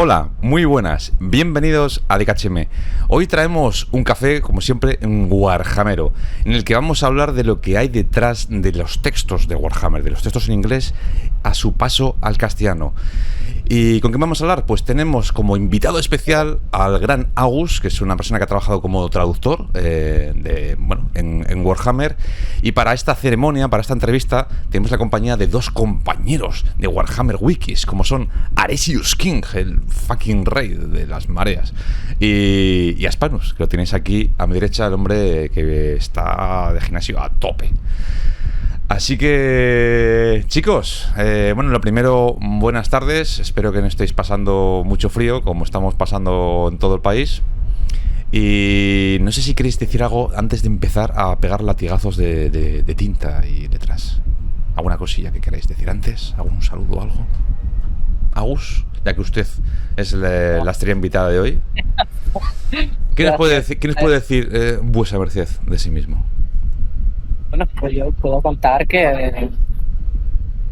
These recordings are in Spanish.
Hola, muy buenas, bienvenidos a DKHM. Hoy traemos un café, como siempre, en Warhamero, en el que vamos a hablar de lo que hay detrás de los textos de Warhammer, de los textos en inglés a su paso al castellano. ¿Y con qué vamos a hablar? Pues tenemos como invitado especial al gran Agus, que es una persona que ha trabajado como traductor en Warhammer. Y para esta ceremonia, para esta entrevista, tenemos la compañía de dos compañeros de Warhammer Wikis, como son Aresius King, el fucking rey de las mareas, y Aspanus, que lo tenéis aquí a mi derecha, el hombre que está de gimnasio a tope. Así que, chicos, lo primero, buenas tardes. Espero que no estéis pasando mucho frío, como estamos pasando en todo el país. Y no sé si queréis decir algo antes de empezar a pegar latigazos de tinta y letras. ¿Alguna cosilla que queráis decir antes? ¿Algún saludo o algo? Agus, ya que usted es la estrella invitada de hoy. ¿Qué nos puede decir vuesa merced de sí mismo? Bueno, pues yo puedo contar que,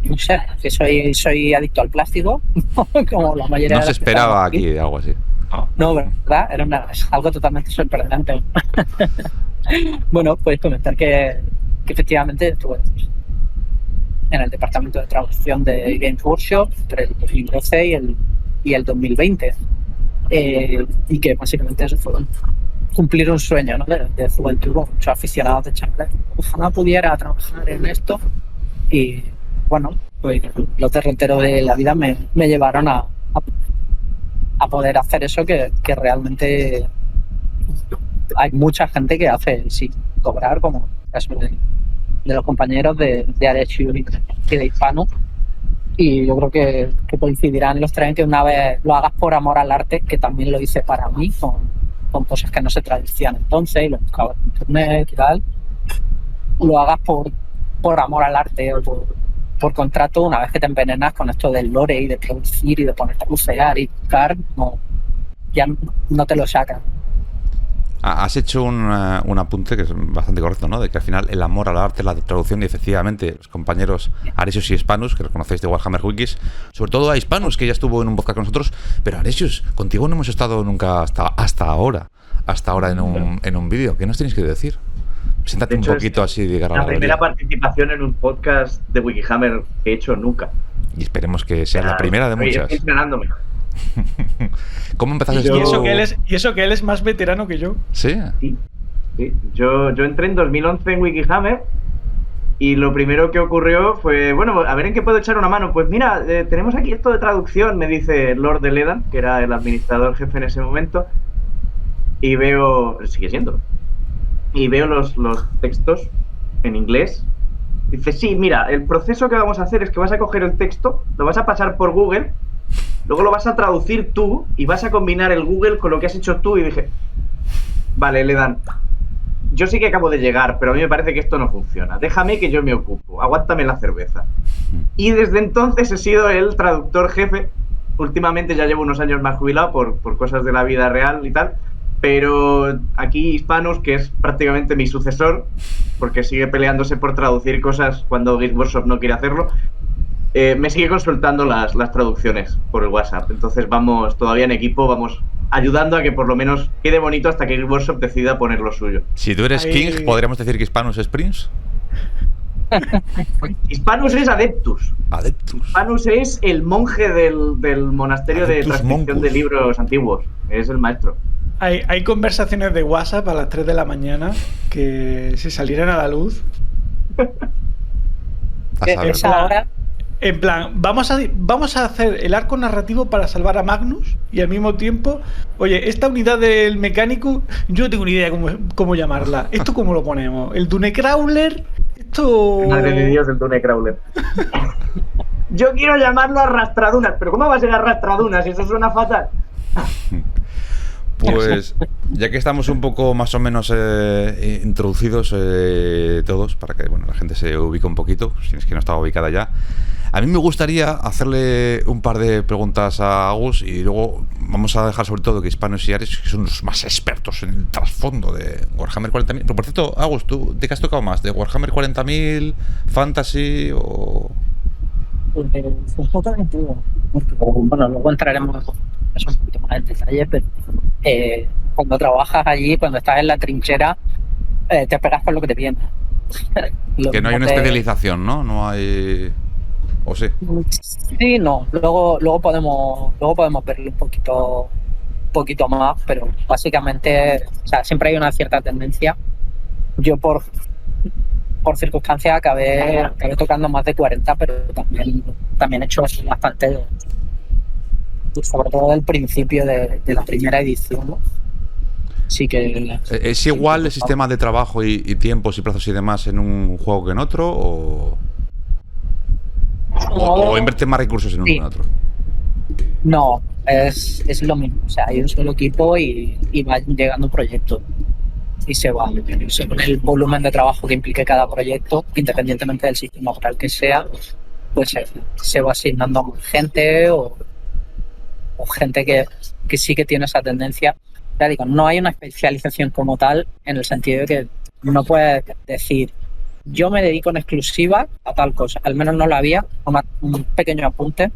no sé, que soy adicto al plástico, como la mayoría No de se las esperaba personas aquí algo así. No, ¿verdad? Es algo totalmente sorprendente. Bueno, pues comentar que efectivamente estuve en el departamento de traducción de Games Workshop entre el 2012 y el 2020. Y que básicamente eso fue cumplir un sueño, ¿no? de juventud, con muchos aficionados de Chamber. Ojalá pudiera trabajar en esto y, bueno, pues los derroteros de la vida me llevaron a poder hacer eso que realmente hay mucha gente que hace sin cobrar, como el caso de los compañeros de Aresius y de Hispano. Y yo creo que coincidirán los tres en que una vez lo hagas por amor al arte, que también lo hice para mí, con cosas que no se traducían entonces y lo buscaba en internet y tal, lo hagas por amor al arte o por contrato. Una vez que te envenenas con esto del lore y de traducir y de ponerte a bucear y buscar, ya no te lo sacan. Has hecho un apunte que es bastante correcto, ¿no? De que al final el amor al arte, la traducción, y efectivamente los compañeros Aresius y Hispanus, que los conocéis de Warhammer Wikis, sobre todo a Hispanus, que ya estuvo en un podcast con nosotros, pero Aresius, contigo no hemos estado nunca hasta ahora en un vídeo. ¿Qué nos tenéis que decir? Siéntate un poquito así de la primera participación en un podcast de Wikihammer que he hecho nunca. Y esperemos que sea la primera de muchas. Estoy entrenándome. ¿Cómo empezaste? Y eso que él es más veterano que yo. ¿Sí? Sí. Yo entré en 2011 en Wikihammer y lo primero que ocurrió fue, bueno, a ver en qué puedo echar una mano. Pues mira, tenemos aquí esto de traducción, me dice Lord de Ledan, que era el administrador jefe en ese momento, y veo, sigue siendo, y veo los textos en inglés. Dice, sí, mira, el proceso que vamos a hacer es que vas a coger el texto, lo vas a pasar por Google, luego lo vas a traducir tú y vas a combinar el Google con lo que has hecho tú. Y dije, vale, Ledan, yo sí que acabo de llegar, pero a mí me parece que esto no funciona. Déjame que yo me ocupo, aguántame la cerveza. Y desde entonces he sido el traductor jefe. Últimamente ya llevo unos años más jubilado por cosas de la vida real y tal. Pero aquí Hispanus, que es prácticamente mi sucesor, porque sigue peleándose por traducir cosas cuando Games Workshop no quiere hacerlo, me sigue consultando las traducciones por el WhatsApp. Entonces vamos todavía en equipo, vamos ayudando a que por lo menos quede bonito hasta que Games Workshop decida poner lo suyo. Si tú eres King, ¿podríamos decir que Hispanus es Prince? Hispanus es Adeptus. Hispanus es el monje del monasterio Adeptus de transcripción de libros antiguos. Es el maestro. Hay conversaciones de WhatsApp a las 3 de la mañana que si salieran a la luz. En plan, vamos a hacer el arco narrativo para salvar a Magnus y al mismo tiempo, oye, esta unidad del mecánico, yo no tengo ni idea cómo llamarla. ¿Esto cómo lo ponemos? ¿El Dunecrawler? Esto... Madre de Dios, el Dunecrawler. Yo quiero llamarlo arrastradunas, pero ¿cómo va a ser arrastradunas? Eso suena fatal. Pues ya que estamos un poco más o menos introducidos todos, para que la gente se ubique un poquito, si es que no estaba ubicada ya, a mí me gustaría hacerle un par de preguntas a Agus y luego vamos a dejar sobre todo que Hispanus y Ares, que son los más expertos en el trasfondo de Warhammer 40.000. Pero por cierto, Agus, ¿tú de qué has tocado más? ¿De Warhammer 40.000, Fantasy o...? Bueno, luego entraremos eso un poquito más en detalle, pero cuando trabajas allí, cuando estás en la trinchera, te pegas con lo que te viene. Que no hay una especialización, ¿no? No hay... ¿O sí? Sí, no. Luego podemos verlo un poquito más, pero básicamente, o sea, siempre hay una cierta tendencia. Yo por circunstancias acabé tocando más de 40, pero también he hecho bastante, sobre todo del principio de la primera edición, ¿no? Sí que... ¿Es igual el sistema de trabajo y tiempos y plazos y demás en un juego que en otro? ¿O inviertes más recursos en uno que en otro? No, es lo mismo. O sea, hay un solo equipo y va llegando un proyecto. Y se va. Según el volumen de trabajo que implique cada proyecto, independientemente del sistema operal que sea, pues se va asignando a gente o gente que sí que tiene esa tendencia. Ya digo, no hay una especialización como tal, en el sentido de que no puedes decir yo me dedico en exclusiva a tal cosa. Al menos no la había. Un pequeño apunte.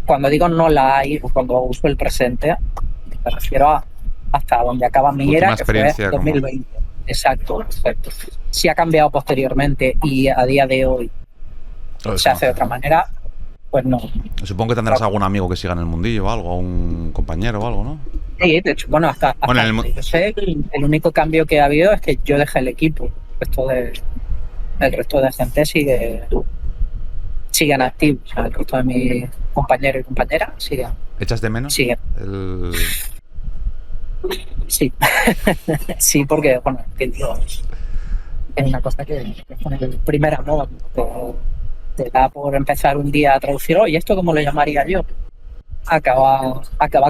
Cuando digo no la hay, cuando uso el presente, me refiero a hasta donde acaba mi era, que fue 2020. Como... Exacto. Si ha cambiado posteriormente y a día de hoy se hace de otra manera, pues no. Supongo que tendrás algún amigo que siga en el mundillo o algo, un compañero o algo, ¿no? Sí, de hecho, bueno, hasta yo sé, el único cambio que ha habido es que yo dejé el equipo. El resto de gente siguen activos. O sea, el resto de mis compañeros y compañeras siguen. ¿Echas de menos? Siguen. Sí. Sí, porque, bueno, es una cosa que es con el primer amor. Te da por empezar un día a traducir, ¿y esto cómo lo llamaría yo? Acaba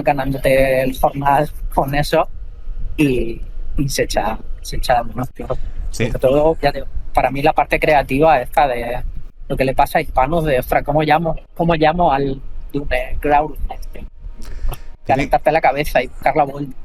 ganándote el jornal con eso y se echa menos tiempo. Sí. Sobre todo, ya digo, para mí la parte creativa esta de lo que le pasa a hispanos de, ostras, ¿cómo llamo al Dune Growl? Calentarte la cabeza y buscar la vuelta.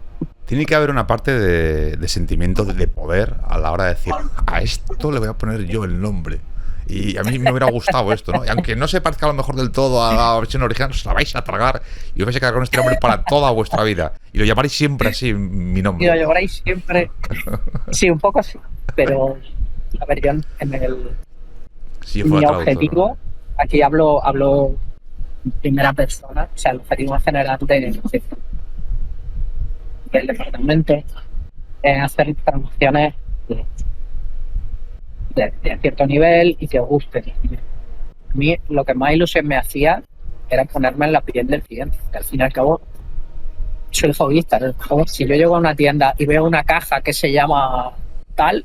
Tiene que haber una parte de sentimiento de poder a la hora de decir, a esto le voy a poner yo el nombre. Y a mí me hubiera gustado esto, ¿no? Y aunque no se parezca a lo mejor del todo a la versión original, os la vais a tragar y os vais a quedar con este nombre para toda vuestra vida. Y lo llamaréis siempre así, mi nombre. Y lo llamaréis siempre. Sí, un poco sí. Pero, a ver, yo en el... Sí, mi objetivo, aquí hablo en primera persona, o sea, el objetivo en general del departamento es hacer traducciones de cierto nivel y que gusten. A mí lo que más ilusión me hacía era ponerme en la piel del cliente, que al fin y al cabo soy hobbyista. Si yo llego a una tienda y veo una caja que se llama tal,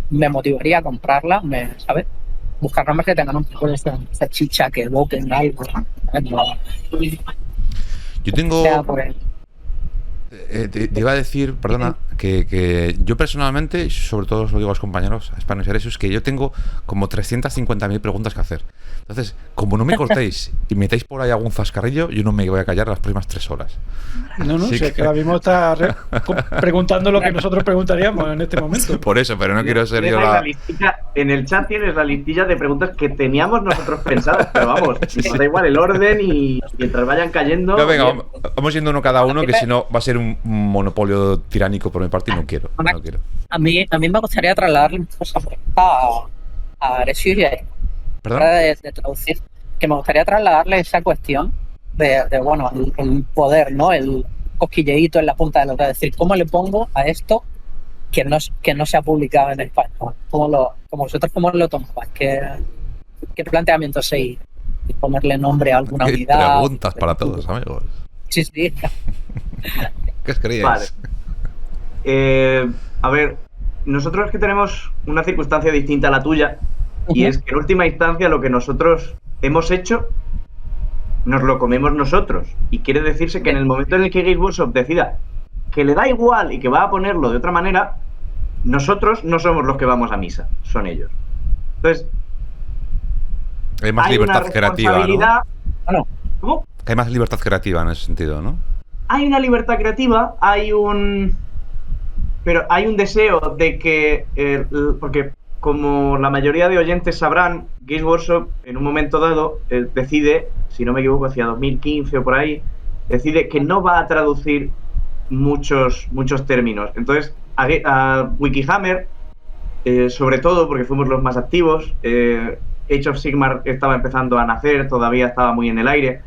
me motivaría a comprarla, ¿sabes? Buscar nombres que tengan un poco de esa chicha, que evoquen algo. Yo tengo... te iba a decir, perdona, que yo personalmente, sobre todo os lo digo a los compañeros hispanos y eresus, que yo tengo como 350.000 preguntas que hacer. Entonces, como no me cortéis y metáis por ahí algún zascarrillo, yo no me voy a callar las próximas 3 horas. No, si es que ahora mismo está preguntando lo que nosotros preguntaríamos en este momento. Por eso, pero no quiero ser yo la listilla, en el chat tienes la listilla de preguntas que teníamos nosotros pensadas, pero vamos, nos da igual el orden y mientras vayan cayendo... No, venga, vamos yendo uno cada uno, que si no va a ser un monopolio tiránico por mi parte y no quiero. A mí me gustaría trasladarle una cosa a Aresius y a ¿Perdón? De traducir, que me gustaría trasladarle esa cuestión de bueno, el poder, ¿no? El cosquilleíto en la punta de los dedos, es decir, ¿cómo le pongo a esto que no se ha publicado en español? Como vosotros, ¿cómo lo tomabais? ¿Qué planteamiento seguís? ¿Ponerle nombre a alguna unidad? Preguntas para todos, amigos. Sí. ¿Qué os creíais? Vale. A ver, nosotros que tenemos una circunstancia distinta a la tuya, y es que en última instancia lo que nosotros hemos hecho nos lo comemos nosotros, y quiere decirse que en el momento en el que Games Workshop decida que le da igual y que va a ponerlo de otra manera, nosotros no somos los que vamos a misa, son ellos. Entonces hay más libertad creativa, ¿no? Bueno, ¿cómo? Hay más libertad creativa en ese sentido, ¿no? Hay una libertad creativa, pero hay un deseo de que porque como la mayoría de oyentes sabrán, Games Workshop en un momento dado decide, si no me equivoco, hacia 2015 o por ahí, decide que no va a traducir muchos términos. Entonces, a Wikihammer, sobre todo porque fuimos los más activos, Age of Sigmar estaba empezando a nacer, todavía estaba muy en el aire,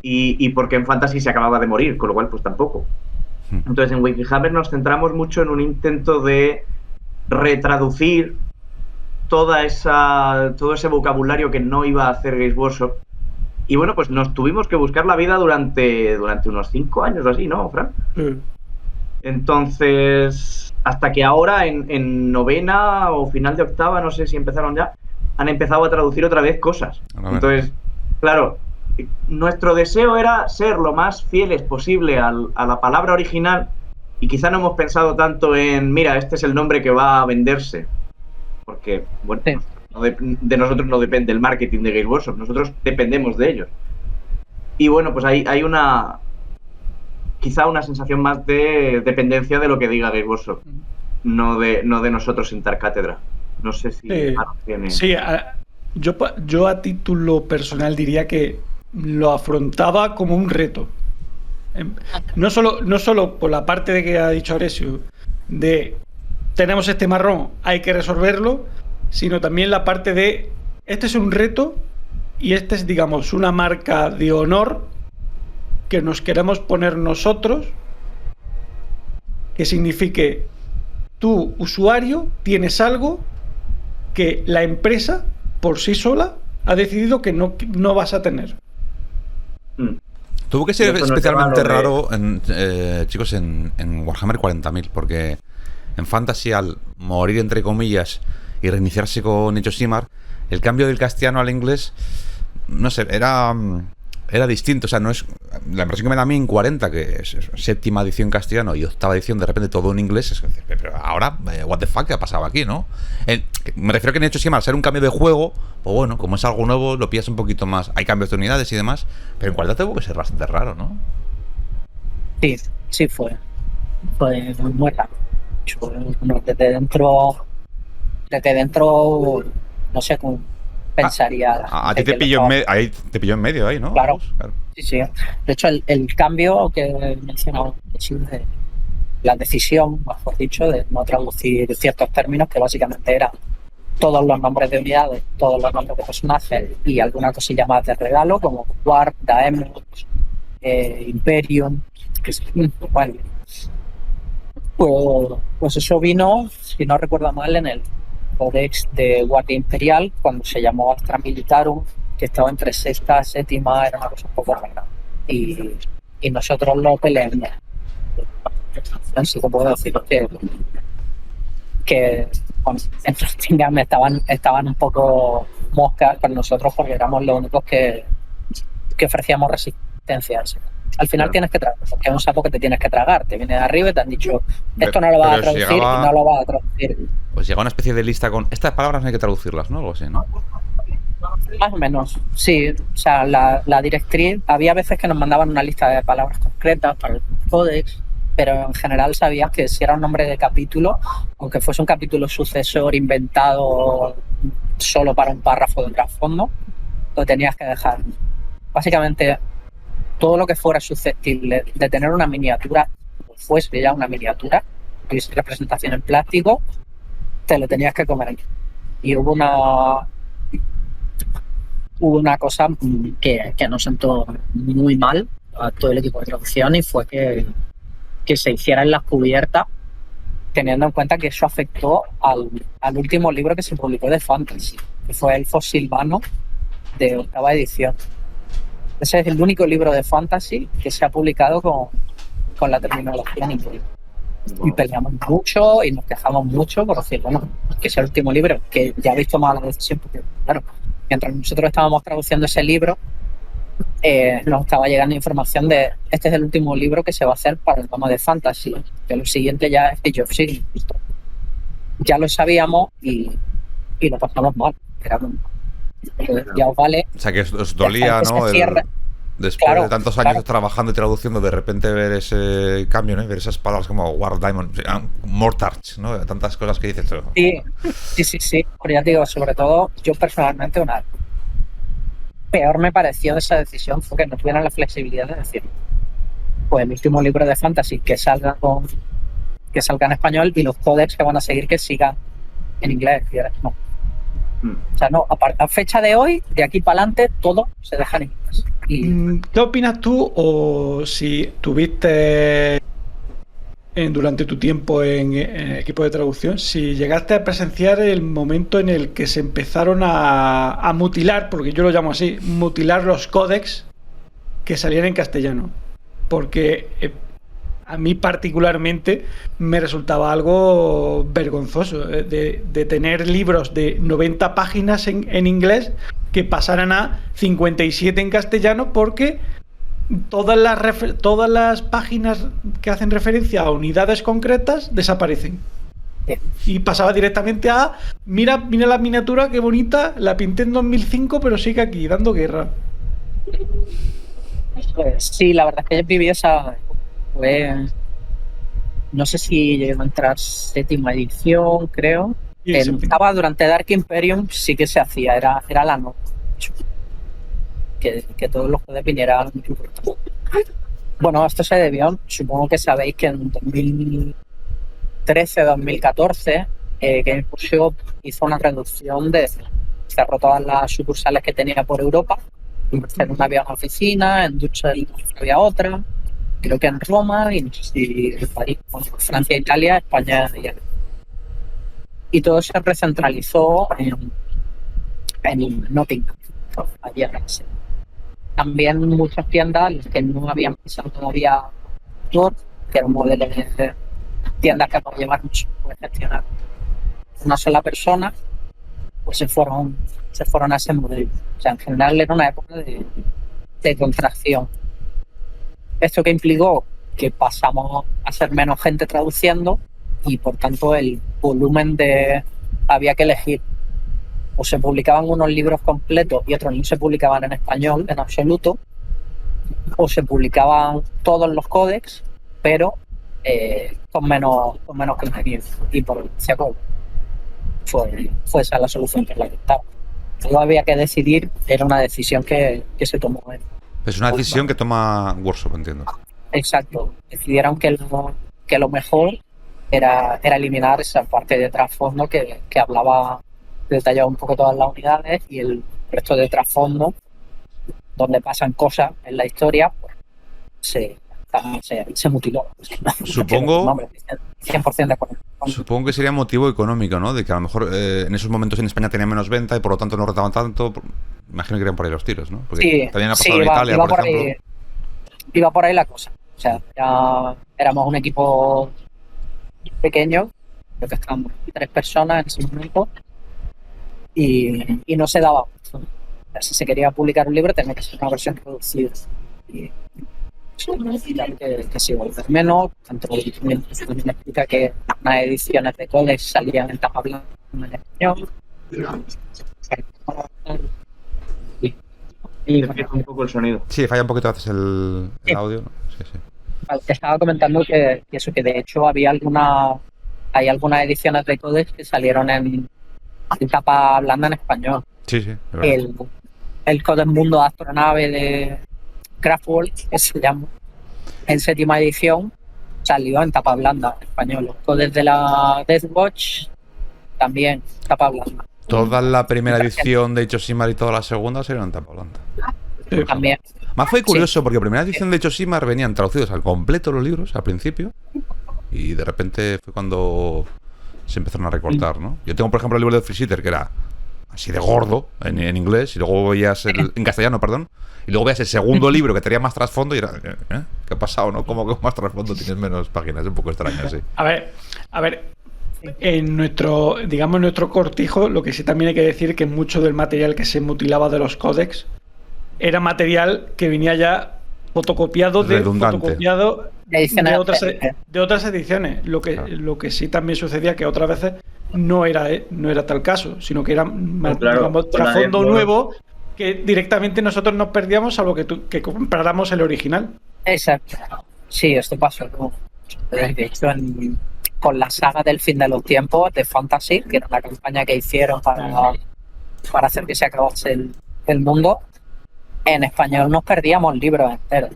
y porque en Fantasy se acababa de morir, con lo cual pues tampoco. Entonces en Wikihammer nos centramos mucho en un intento de retraducir todo ese vocabulario que no iba a hacer Games Workshop. Y bueno, pues nos tuvimos que buscar la vida durante unos 5 años o así, ¿no, Fran? Entonces, hasta que ahora en novena o final de octava, no sé si empezaron ya, han empezado a traducir otra vez cosas. Entonces, claro, nuestro deseo era ser lo más fieles posible a la palabra original, y quizá no hemos pensado tanto en, mira, este es el nombre que va a venderse. Porque, bueno, sí, de nosotros no depende el marketing de Games Workshop, nosotros dependemos de ellos. Y bueno, pues hay quizá una sensación más de dependencia de lo que diga Games Workshop, no de nosotros sentar cátedra. No sé si tiene... Sí, yo a título personal diría que lo afrontaba como un reto. No solo por la parte de que ha dicho Aresio, de tenemos este marrón, hay que resolverlo, sino también la parte de este es un reto y este es, digamos, una marca de honor que nos queremos poner nosotros, que signifique tú, usuario, tienes algo que la empresa por sí sola ha decidido que no vas a tener. Tuvo que ser especialmente raro, chicos, en Warhammer 40.000, porque en Fantasy, al morir entre comillas y reiniciarse con Age of Sigmar, el cambio del castellano al inglés, no sé, era distinto. O sea, no es la impresión que me da a mí en 40, que es séptima edición castellano y octava edición, de repente todo en inglés, es, pero ahora, what the fuck, ¿qué ha pasado aquí, no? Me refiero a que en Age of Sigmar, al ser un cambio de juego, pues bueno, como es algo nuevo, lo pillas un poquito más. Hay cambios de unidades y demás, pero en 40 tuvo que ser bastante raro, ¿no? Sí fue muy raro. Desde dentro, no sé cómo pensaría. A ti te pilló en medio ahí, ¿no? Claro. Sí. De hecho, el cambio que he mencionado, la decisión, mejor dicho, de no traducir ciertos términos, que básicamente eran todos los nombres de unidades, todos los nombres de personajes y alguna cosilla más de regalo, como Warp, Daemon, Imperium, que es, bueno, pues eso vino, si no recuerdo mal, en el Codex de Guardia Imperial, cuando se llamó Astra Militarum, que estaba entre sexta, séptima, era una cosa un poco rara. Y nosotros lo peleamos. Así que puedo decir que bueno, en Rottingham estaban un poco moscas con nosotros porque éramos los únicos que ofrecíamos resistencia. Al final tienes que tragar, porque es un sapo que te tienes que tragar. Te viene de arriba y te han dicho, esto no lo vas a traducir y no lo vas a traducir. Pues llega una especie de lista con estas palabras, no hay que traducirlas, ¿no? Algo así, ¿no? Más o menos, sí. O sea, la directriz, había veces que nos mandaban una lista de palabras concretas para el códex, pero en general sabías que si era un nombre de capítulo, aunque fuese un capítulo sucesor inventado solo para un párrafo de trasfondo, lo tenías que dejar. Básicamente, todo lo que fuera susceptible de tener una miniatura, fuese ya una miniatura, que es representación en plástico, te lo tenías que comer. Y hubo una cosa que nos sentó muy mal a todo el equipo de traducción, y fue que se hiciera en las cubiertas, teniendo en cuenta que eso afectó al último libro que se publicó de Fantasy, que fue Elfos Silvanos, de octava edición. Ese es el único libro de Fantasy que se ha publicado con la terminología en inglés. Y peleamos mucho y nos quejamos mucho por decir, bueno, que es el último libro, que ya he visto mal la decisión, porque claro, mientras nosotros estábamos traduciendo ese libro, nos estaba llegando información de este es el último libro que se va a hacer para el tomo de Fantasy, que lo siguiente ya es Age of Sigmar. Ya lo sabíamos y lo pasamos mal. Ya os vale. O sea, que os dolía, ¿no? Después de tantos años trabajando y traduciendo, de repente ver ese cambio, ¿no? Ver esas palabras como War Diamond, Mortarch, ¿no? Tantas cosas que dices. Sí. Pero ya te digo, sobre todo, yo personalmente, peor me pareció de esa decisión fue que no tuvieran la flexibilidad de decirlo. pues el último libro de fantasy que salga en español y los códex que van a seguir que sigan en inglés. No. O sea, no, a fecha de hoy, de aquí para adelante, todo se deja en inglés. ¿Qué opinas tú, o si tuviste durante tu tiempo en equipo de traducción, si llegaste a presenciar el momento en el que se empezaron a mutilar, porque yo lo llamo así, mutilar los códex que salían en castellano? Porque a mí particularmente me resultaba algo vergonzoso de tener libros de 90 páginas en inglés que pasaran a 57 en castellano, porque todas las páginas que hacen referencia a unidades concretas desaparecen. Y pasaba directamente a mira la miniatura, qué bonita, la pinté en 2005, pero sigue aquí dando guerra. Pues sí, la verdad es que yo viví esa... no sé si llegó a entrar 7ª edición, creo. Sí, estaba durante Dark Imperium, sí que se hacía, era la nota. Que todos los juegos vinieran. Bueno, esto se debió, supongo que sabéis que en 2013-2014 Games Workshop hizo una reducción cerró todas las sucursales que tenía por Europa. En una había una oficina, en Düsseldorf había otra, creo que en Roma, y no sé si en París, bueno, Francia, Italia, España y todo se recentralizó en Nottingham, allí en Francia. También muchas tiendas, las que no habían pensado todavía que era un modelo de tiendas que por llevar mucho puede gestionar una sola persona, pues se fueron a ese modelo. O sea, en general era una época de contracción. Esto que implicó que pasamos a ser menos gente traduciendo y por tanto el volumen había que elegir. O se publicaban unos libros completos y otros no se publicaban en español en absoluto, o se publicaban todos los códex, pero con menos contenido. Y por cierto, fue esa la solución que la adoptaba. Luego había que decidir, era una decisión que se tomó. Es una decisión que toma Workshop, entiendo. Exacto. Decidieron que lo mejor era eliminar esa parte de trasfondo que hablaba, detallaba un poco todas las unidades, y el resto de trasfondo, donde pasan cosas en la historia, pues se mutiló. Supongo... 100% de acuerdo. Supongo que sería motivo económico, ¿no? De que a lo mejor en esos momentos en España tenía menos venta y por lo tanto no rotaban tanto. Imagino que irían por ahí los tiros, ¿no? Porque sí, también ha pasado en Italia, por ejemplo. Iba por ahí la cosa. O sea, éramos un equipo pequeño, creo que estábamos 3 personas en ese momento, y no se daba. O sea, si se quería publicar un libro tenía que ser una versión reducida. Y que sí, volver menos, tanto también explica que unas ediciones de códex salían en tapa blanca en español. Y falla un poco el sonido. Sí, falla un poquito a veces el audio, ¿no? Sí. Te estaba comentando que de hecho hay algunas ediciones de códex que salieron en tapa blanda en español. Sí, el Codex Mundo de Astronave de Craftworld, que se llama, en 7ª edición, salió en tapa blanda en español. Los codex de la Deathwatch también tapa blanda. Toda la primera edición de Age of Sigmar y toda la segunda salieron en tapa blanda. También. Más fue curioso porque la primera edición de Age of Sigmar venían traducidos al completo los libros al principio y de repente fue cuando se empezaron a recortar, ¿no? Yo tengo, por ejemplo, el libro de Freesitter, que era así de gordo en inglés, y luego veías en castellano, perdón, y luego veías el segundo libro que tenía más trasfondo y era ¿qué ha pasado, no? ¿Cómo que más trasfondo tienes menos páginas? Es un poco extraño, sí. A ver, en nuestro cortijo, lo que sí también hay que decir que mucho del material que se mutilaba de los códex era material que venía ya fotocopiado de otras ediciones. Lo que sí también sucedía que otras veces no era tal caso, sino que era digamos, trasfondo nuevo que directamente nosotros nos perdíamos, salvo que compráramos el original. Exacto. Sí, esto pasó. De hecho, con la saga del fin de los tiempos de Fantasy, que era la campaña que hicieron para hacer que se acabase el mundo, en español nos perdíamos libros enteros.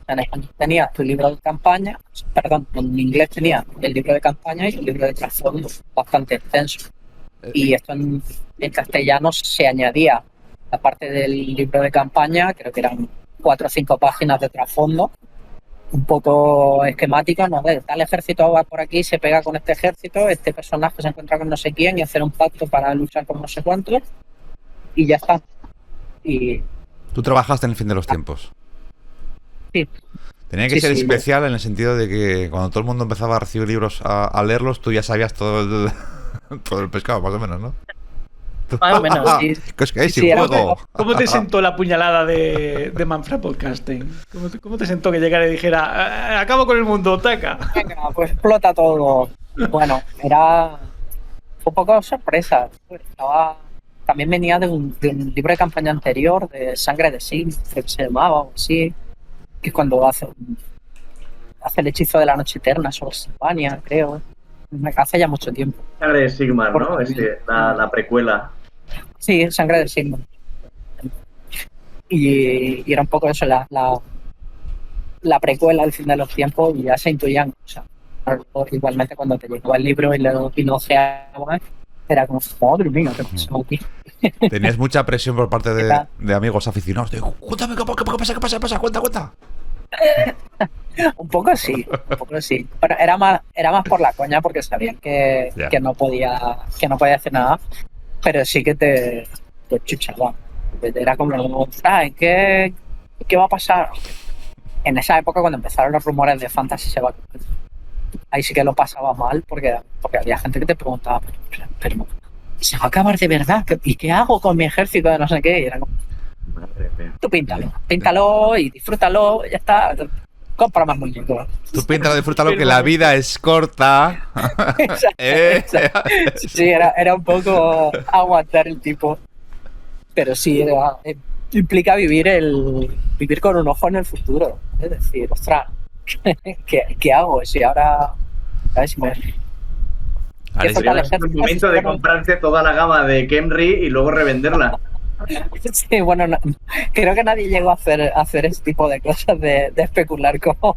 En español tenías tu libro de campaña, perdón, en inglés tenías el libro de campaña y el libro de trasfondo bastante extenso. Y esto en castellano se añadía, aparte del libro de campaña, creo que eran 4 o 5 páginas de trasfondo, un poco esquemática, ¿no? De tal ejército va por aquí, se pega con este ejército, este personaje se encuentra con no sé quién y hacer un pacto para luchar con no sé cuántos, y ya está. Y Tú trabajaste en el fin de los tiempos. sí, Tenía que Sí, ser sí. especial en el sentido de que cuando todo el mundo empezaba a recibir libros a leerlos, tú ya sabías todo todo el pescado, más o menos, ¿no? más o menos. Sí. ¿Qué es que hay Sí, sin era juego? ¿Cómo te sentó la puñalada de Manfred Podcasting? ¿Cómo te sentó que llegara y dijera, acabo con el mundo, taca? Venga, pues explota todo. Bueno, fue un poco sorpresa. También venía de un libro de campaña anterior, de Sangre de Sigmar, creo que se llamaba, o algo así, que es cuando hace el hechizo de la noche eterna sobre Silvania, creo. Hace ya mucho tiempo. Sangre de Sigmar, ¿no? La precuela. Sí, Sangre de Sigmar. Y era un poco eso, la precuela al fin de los tiempos, y ya se intuían cosas. Igualmente cuando te llegó el libro y lo ojeabas, era como, madre mía, ¿qué pasó aquí? Tenías mucha presión por parte de amigos aficionados. De, cuéntame, ¿qué pasa? Cuenta. Un poco sí. Pero era más por la coña, porque sabían que no podía hacer nada, pero sí que te chuchaba. Era como, ¿qué va a pasar? En esa época, cuando empezaron los rumores de Fantasy se va, ahí sí que lo pasaba mal, porque había gente que te preguntaba, pero ¿se va a acabar de verdad? ¿Y qué hago con mi ejército de no sé qué? Y era como, Madre mía. tú píntalo y disfrútalo, ya está. Compra más muñecos. Tú pinta, disfrútalo, que la vida es corta. Exacto. Sí, era un poco aguantar el tipo. Pero sí, implica vivir con un ojo en el futuro. Es decir, ostras, ¿qué hago? Si ahora, ¿sabes? Si me... Alex, Eso tal Es el momento de comprarte toda la gama de Kemri y luego revenderla. Sí, bueno, creo que nadie llegó a hacer ese tipo de cosas de especular como...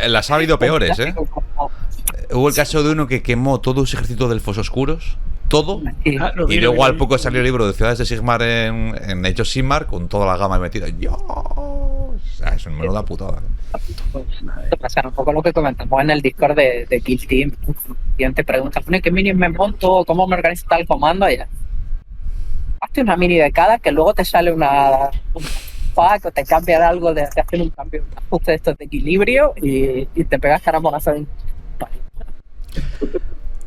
las ha habido peores, ¿eh? Hubo el caso de uno que quemó todo su ejército de elfos oscuros, todo, Sí. y luego al poco salió el libro de Ciudades de Sigmar en Age of Sigmar con toda la gama metida. ¡Dios! O sea, es un menuda putada. Esto pasa un poco lo que comentamos en el Discord de Kill Team. Y te preguntas, ¿qué mini me monto? ¿Cómo me organizo tal comando? Y ya, hazte una mini de cada, que luego te sale un pack o te cambia algo, te hacen un cambio, un ajuste de estos de equilibrio y te pegas caramonazo en...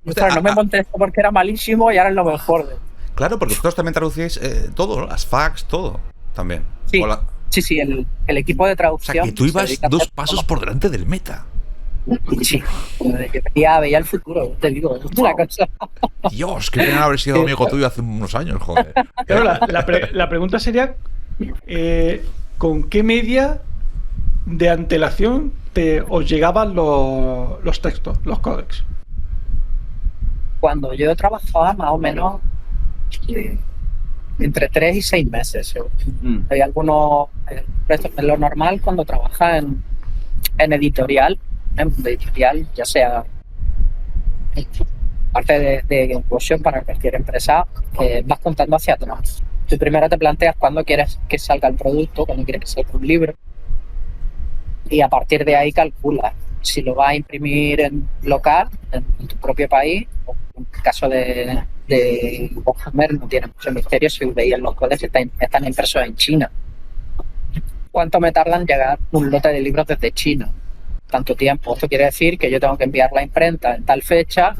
No me monté esto porque era malísimo y ahora es lo mejor. Claro, porque vosotros también traducíais todo, ¿no? Las fax, todo, también. Sí, sí, el equipo de O traducción... sea, que tú se ibas dedica a 2 hacer pasos todo. por delante del meta. Sí, veía el futuro, te digo, es una cosa. Dios, qué pena haber sido amigo tuyo hace unos años, joder. Claro, la pregunta sería, ¿con qué media de antelación os llegaban los textos, los códex? Cuando yo trabajaba más o menos entre 3 y 6 meses. Hay algunos, en lo normal cuando trabajas en editorial, ya sea parte de Infusion para cualquier empresa, vas contando hacia atrás. Tú primero te planteas cuándo quieres que salga el producto, cuándo quieres que salga un libro, y a partir de ahí calculas si lo vas a imprimir en local, en tu propio país, o en el caso de Warhammer no tiene mucho misterio si veías los códex están impresos en China. ¿Cuánto me tarda en llegar un lote de libros desde China? Tanto tiempo. Esto quiere decir que yo tengo que enviar la imprenta en tal fecha,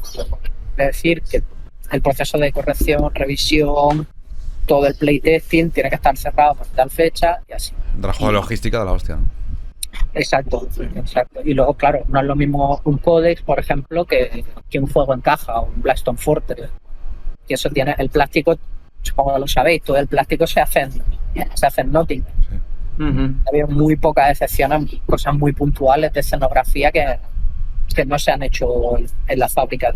es decir, que el proceso de corrección, revisión, todo el playtesting tiene que estar cerrado por tal fecha y así. Trabajo de logística de la hostia, ¿no? Exacto. Y luego, claro, no es lo mismo un códex, por ejemplo, que un juego en caja o un Blackstone Fortress. Que eso tiene el plástico, supongo que lo sabéis, todo el plástico se hace en Nottingham. Sí. Había muy pocas excepciones, cosas muy puntuales de escenografía que no se han hecho en la fábrica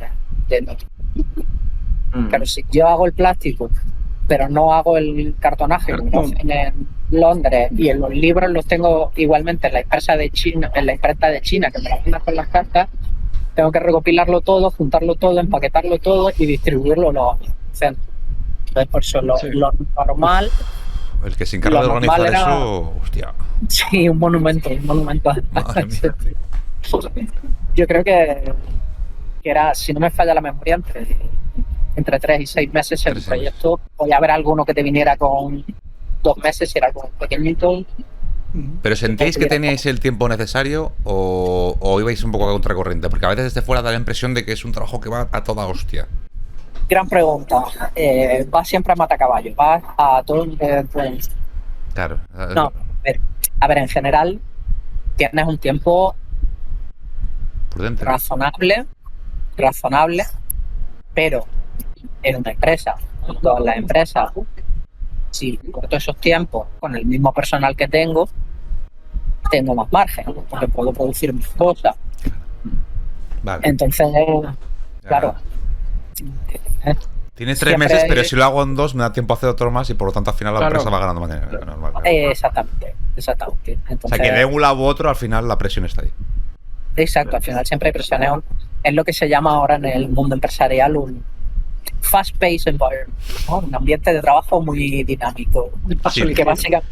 de Nottingham. Claro, si yo hago el plástico, pero no hago el cartonaje, como hacen Londres, y en los libros los tengo igualmente en la imprenta de China, que me la mandan con las cartas. Tengo que recopilarlo todo, juntarlo todo, empaquetarlo todo y distribuirlo los centros. Entonces, por eso lo normal. El que se encarga de Lo normal organizar era- eso, hostia. Sí, un monumento. Madre mía. Yo creo que era, si no me falla la memoria, entre 3 y 6 meses el 3 6 meses. proyecto. Podía haber alguno que te viniera con 2 meses, si era algo pequeñito. ¿Pero sentíais que teníais el tiempo necesario o ibais un poco a contracorriente? Porque a veces desde fuera da la impresión de que es un trabajo que va a toda hostia. Gran pregunta. ¿Vas siempre a matacaballo? ¿Vas a todo? Claro. No, a ver, en general tienes un tiempo Prudente. razonable, pero en una empresa, en todas las empresas, si corto esos tiempos con el mismo personal que tengo más margen, porque puedo producir mis cosas. Vale. Entonces, claro. Tiene 3 siempre- meses, pero si lo hago en 2 me da tiempo a hacer otro más y por lo tanto al final la Claro. empresa va ganando manera normal. Exactamente. Entonces, O sea, que de un lado u otro al final la presión está ahí. exacto, al final siempre hay presiones. Es lo que se llama ahora en el mundo empresarial un fast-paced environment, ¿no? Un ambiente de trabajo muy dinámico. Sí, Que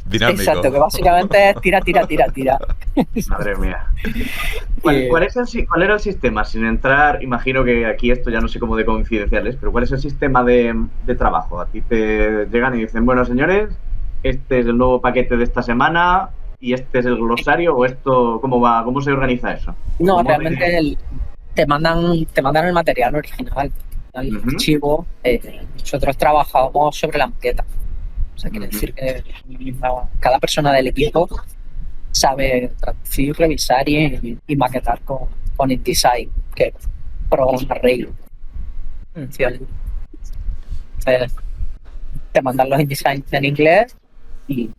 dinámico. Exacto, que básicamente es tira. Madre mía. ¿Cuál era el sistema? Sin entrar, imagino que aquí esto ya no sé cómo de confidenciales, pero ¿cuál es el sistema de trabajo? A ti te llegan y dicen, bueno, señores, este es el nuevo paquete de esta semana y este es el glosario, o esto, ¿cómo va? ¿Cómo se organiza eso? No, ¿Cómo realmente te mandan el material original, el Ujú. archivo. Nosotros trabajamos sobre la maqueta. O sea, quiere Ujú. decir que cada persona del equipo sabe traducir, revisar y maquetar con InDesign, que es programa Rail. Entonces, te mandan los InDesign en inglés y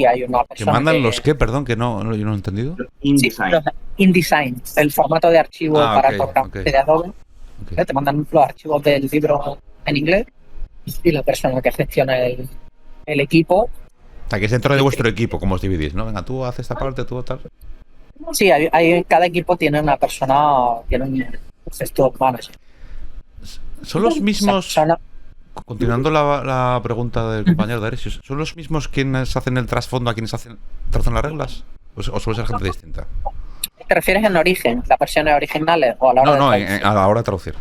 hay una ¿Que persona mandan los qué? Perdón, que yo no he entendido. Sí, InDesign. los InDesign, el formato de archivo para ok, el programa ok. de Adobe. Ok. Te mandan los archivos del libro en inglés y la persona que gestiona el equipo. O sea, que es dentro de vuestro equipo, como os dividís, ¿no? Venga, tú haces esta parte, tú tal. Sí, cada equipo tiene una persona, tiene un gestor manager. ¿Son los Esa mismos, persona- continuando la pregunta del compañero de Ares, ¿son los mismos quienes hacen el trasfondo a quienes trazan las reglas? ¿O suele ser gente distinta? ¿Te refieres en origen, las versiones originales o a la hora No, de no, traducir? a la hora de traducir.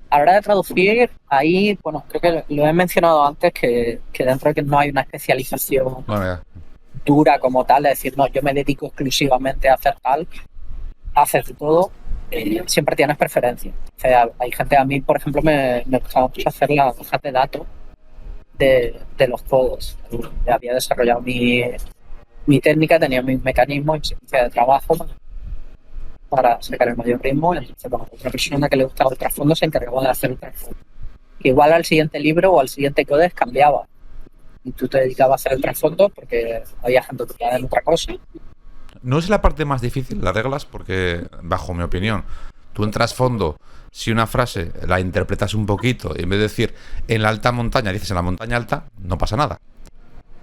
A la hora de traducir, ahí, bueno, creo que lo he mencionado antes, que dentro de que no hay una especialización Bueno, ya. dura como tal, es decir, no, yo me dedico exclusivamente a hacer tal, haces de todo, siempre tienes preferencia. O sea, hay gente, a mí, por ejemplo, me gustaba mucho hacer las hojas de datos de los codos. Había desarrollado mi técnica, tenía mis mecanismos y secuencia de trabajo para sacar el mayor ritmo. Entonces, bueno, otra persona que le gustaba el trasfondo se encargaba de hacer el trasfondo. Igual al siguiente libro o al siguiente codex cambiaba. Y tú te dedicabas a hacer el trasfondo porque había gente que quería en otra cosa. No es la parte más difícil, las reglas, porque, bajo mi opinión, tú en trasfondo, si una frase la interpretas un poquito y en vez de decir en la alta montaña, dices en la montaña alta, no pasa nada.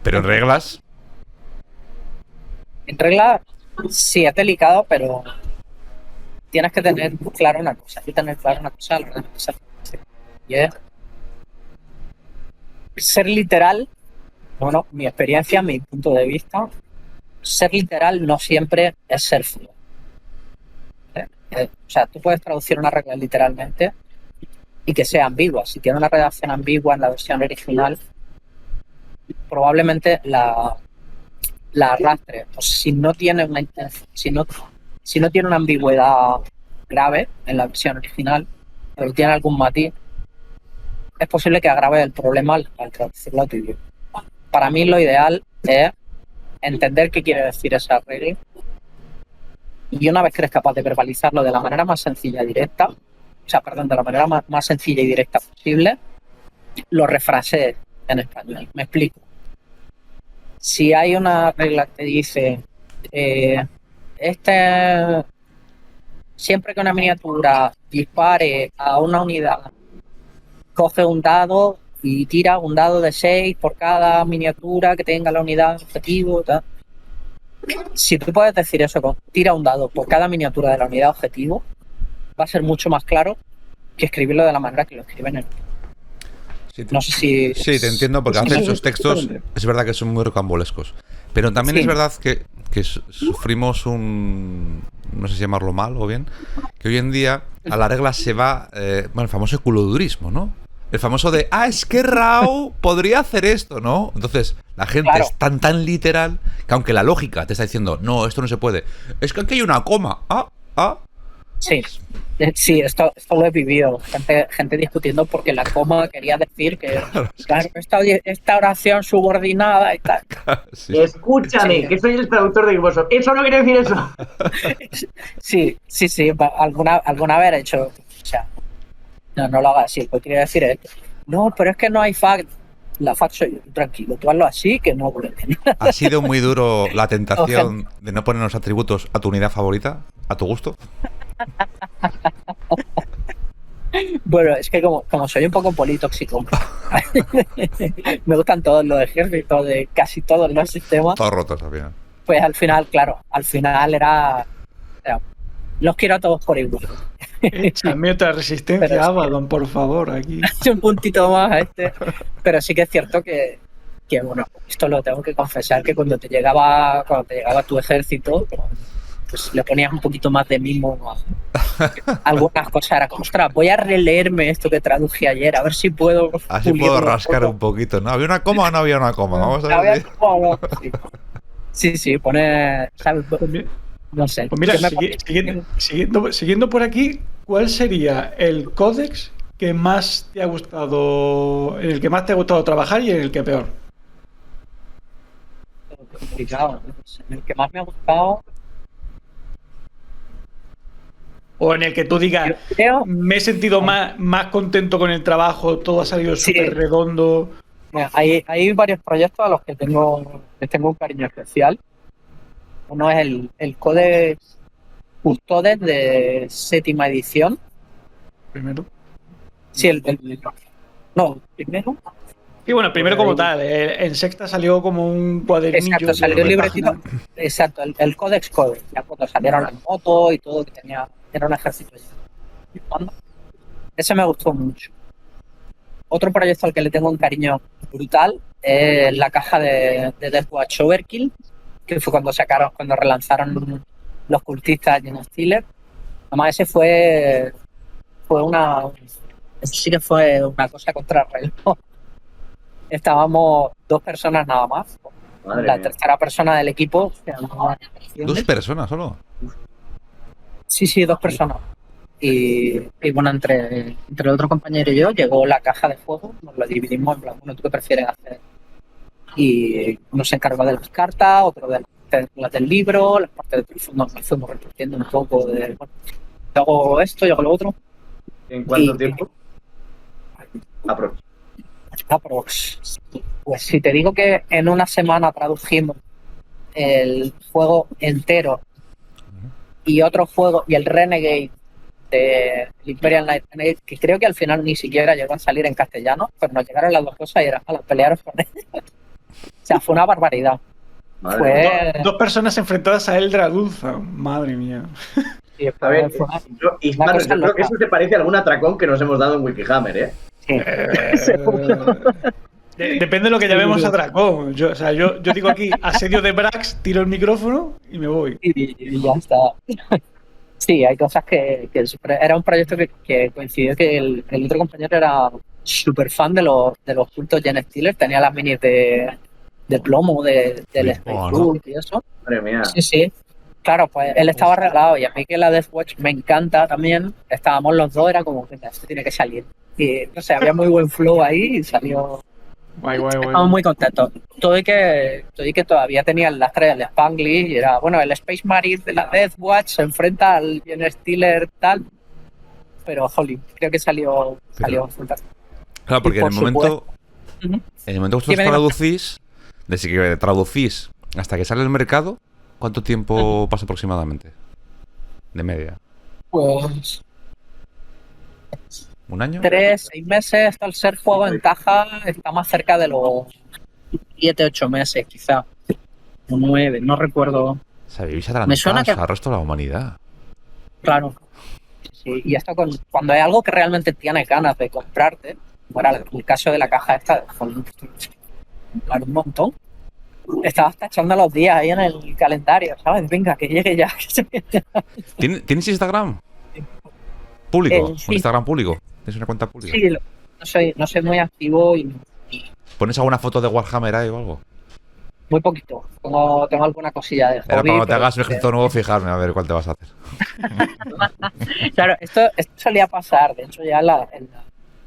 Pero en reglas, En regla, sí es delicado, pero tienes que tener claro una cosa. Hay que tener claro una cosa a la hora de empezar. Y es ser literal. Bueno, mi experiencia, mi punto de vista, ser literal no siempre es ser fiel. O sea, tú puedes traducir una regla literalmente y que sea ambigua. Si tiene una redacción ambigua en la versión original, probablemente la arrastre. O si no tiene una si no tiene una ambigüedad grave en la versión original, pero tiene algún matiz, es posible que agrave el problema al traducirlo a tu idioma. Para mí lo ideal es entender qué quiere decir esa regla y una vez que eres capaz de verbalizarlo de la manera más sencilla y directa, de la manera más sencilla y directa posible, lo refrasees en español. Me explico. Si hay una regla que dice siempre que una miniatura dispare a una unidad, coge un dado y tira un dado de 6 por cada miniatura que tenga la unidad objetivo, tal. Si tú puedes decir eso, tira un dado por cada miniatura de la unidad objetivo, va a ser mucho más claro que escribirlo de la manera que lo escriben en el... Sí, No sé si... Sí, te entiendo, porque a veces esos textos es verdad que son muy rocambolescos. Pero también Sí. es verdad que sufrimos un... no sé si llamarlo mal o bien, que hoy en día a la regla se va el famoso culodurismo, ¿no? El famoso de, es que Rao podría hacer esto, ¿no? Entonces, la gente Claro. es tan literal que aunque la lógica te está diciendo, no, esto no se puede, es que aquí hay una coma, Sí, sí, esto lo he vivido. Gente discutiendo porque la coma quería decir que, claro, esta oración subordinada y tal. sí. Escúchame, Sí. que soy el traductor de Xbox. Eso no quiere decir eso. Sí, alguna vez he hecho, o sea, no lo hagas así, lo que quiere decir es, no, pero es que no hay fact. La fact soy yo, tranquilo, tú hazlo así, que no ocurre nada. ¿Ha sido muy duro la tentación de no poner los atributos a tu unidad favorita, a tu gusto? Bueno, es que como soy un poco politóxico, me gustan todos los ejércitos de casi todos los sistemas, Todos rotos al final. pues al final, claro, era los quiero a todos por igual. Échame otra resistencia, Pero sí. Abaddon, por favor, aquí. Un puntito más a este. Pero sí que es cierto que bueno, esto lo tengo que confesar, que cuando te llegaba tu ejército, pues le ponías un poquito más de mimo a algunas cosas. Era como, ostras, voy a releerme esto que traduje ayer, a ver si puedo Así pulirlo puedo un rascar poco. un poquito, ¿no? ¿Había una coma o no había una coma? Vamos a ver. Sí, pone, ¿sabes? Pues mi- No sé. pues mira, Yo me- siguiendo por aquí, ¿cuál sería el códex que más te ha gustado, en el que más te ha gustado trabajar y en el que peor? complicado. El que más me ha gustado, O en el que tú digas, yo creo, me he sentido más contento con el trabajo, todo ha salido Sí. súper redondo. mira, hay varios proyectos a los que les tengo un cariño especial. Uno es el Codex Custodes de séptima edición. Primero. Sí, no, primero. Y bueno, primero como tal, en sexta salió como un cuadernillo. Exacto, salió de el libretito. páginas. Exacto, el Codex Codex, ya cuando salieron las motos y todo, que era un ejército ya. Ese me gustó mucho. Otro proyecto al que le tengo un cariño brutal es la caja de Deathwatch Overkill, que fue cuando relanzaron los cultistas Gen Stealer. Además, ese sí que fue una cosa contra el reloj. Estábamos 2 personas nada más. Madre La mía. tercera persona del equipo se llamaba... 2 personas solo. Sí, 2 personas. Y bueno, entre el otro compañero y yo llegó la caja de juego, nos lo dividimos en plan, bueno, ¿tú qué prefieres hacer? Y uno se encargó de las cartas, otro de las del libro, las partes del fondo nos fuimos repartiendo un poco de, bueno, yo hago esto, yo hago lo otro. ¿En cuánto Y- tiempo? Aprox. Pues si te digo que en una semana tradujimos el juego entero y otro juego y el Renegade de Imperial Knight Renegade, que creo que al final ni siquiera llegó a salir en castellano, pero nos llegaron las 2 cosas y era a pelearos con ellos. O sea, fue una barbaridad. Madre mía. Fue... 2 personas enfrentadas a Eldra Dulza. Madre mía. sí, A ver, fue- Hispano, cosa yo creo loca. que eso se parece a algún atracón que nos hemos dado en Wikihammer, ¿eh? sí. Depende de lo que llamemos atracón. Yo digo aquí, asedio de Brax, tiro el micrófono y me voy. Y ya está. Sí, hay cosas que era un proyecto que coincidió que el otro compañero era súper fan de los cultos Gen Stealer, tenía las minis de plomo del Space Oh, ¿no? Hulk y eso. Madre mía. Sí. Claro, pues él estaba regalado y a mí que la Deathwatch me encanta también. Estábamos los dos, era como que esto tiene que salir. Y no sé, había muy buen flow ahí y salió. Guay. Estamos muy contentos. Todo y que todavía tenía el lastre del Spanglish y era, bueno, el Space Marine de la Deathwatch se enfrenta al Gen Stealer tal. Pero, jolín, creo que salió fantástico. Claro, porque Y en por el momento, Ujú. en el momento que vosotros Dime. traducís, desde que traducís hasta que sale al mercado, ¿cuánto tiempo pasa aproximadamente? De media. Pues ¿Un año? 3, 6 meses. Esto, al ser juego en caja, está más cerca de los 7, 8 meses, quizá. O 9, no recuerdo. O sea, vivís Me suena adelantados que- al resto de la humanidad. Claro. Sí, y esto cuando hay algo que realmente tienes ganas de comprarte, como era el caso de la caja esta, claro, un montón. Estabas tachando los días ahí en el calendario, ¿sabes? Venga, que llegue ya. ¿Tienes Instagram? ¿Público? Sí. ¿Un Instagram público? ¿Tienes una cuenta pública? Sí, no soy muy activo y ¿Pones alguna foto de Warhammer ahí o algo? muy poquito. Tengo alguna cosilla de Era hobby, cuando te pero- hagas un ejército nuevo, fijarme a ver cuál te vas a hacer. Claro, esto solía pasar. De hecho, ya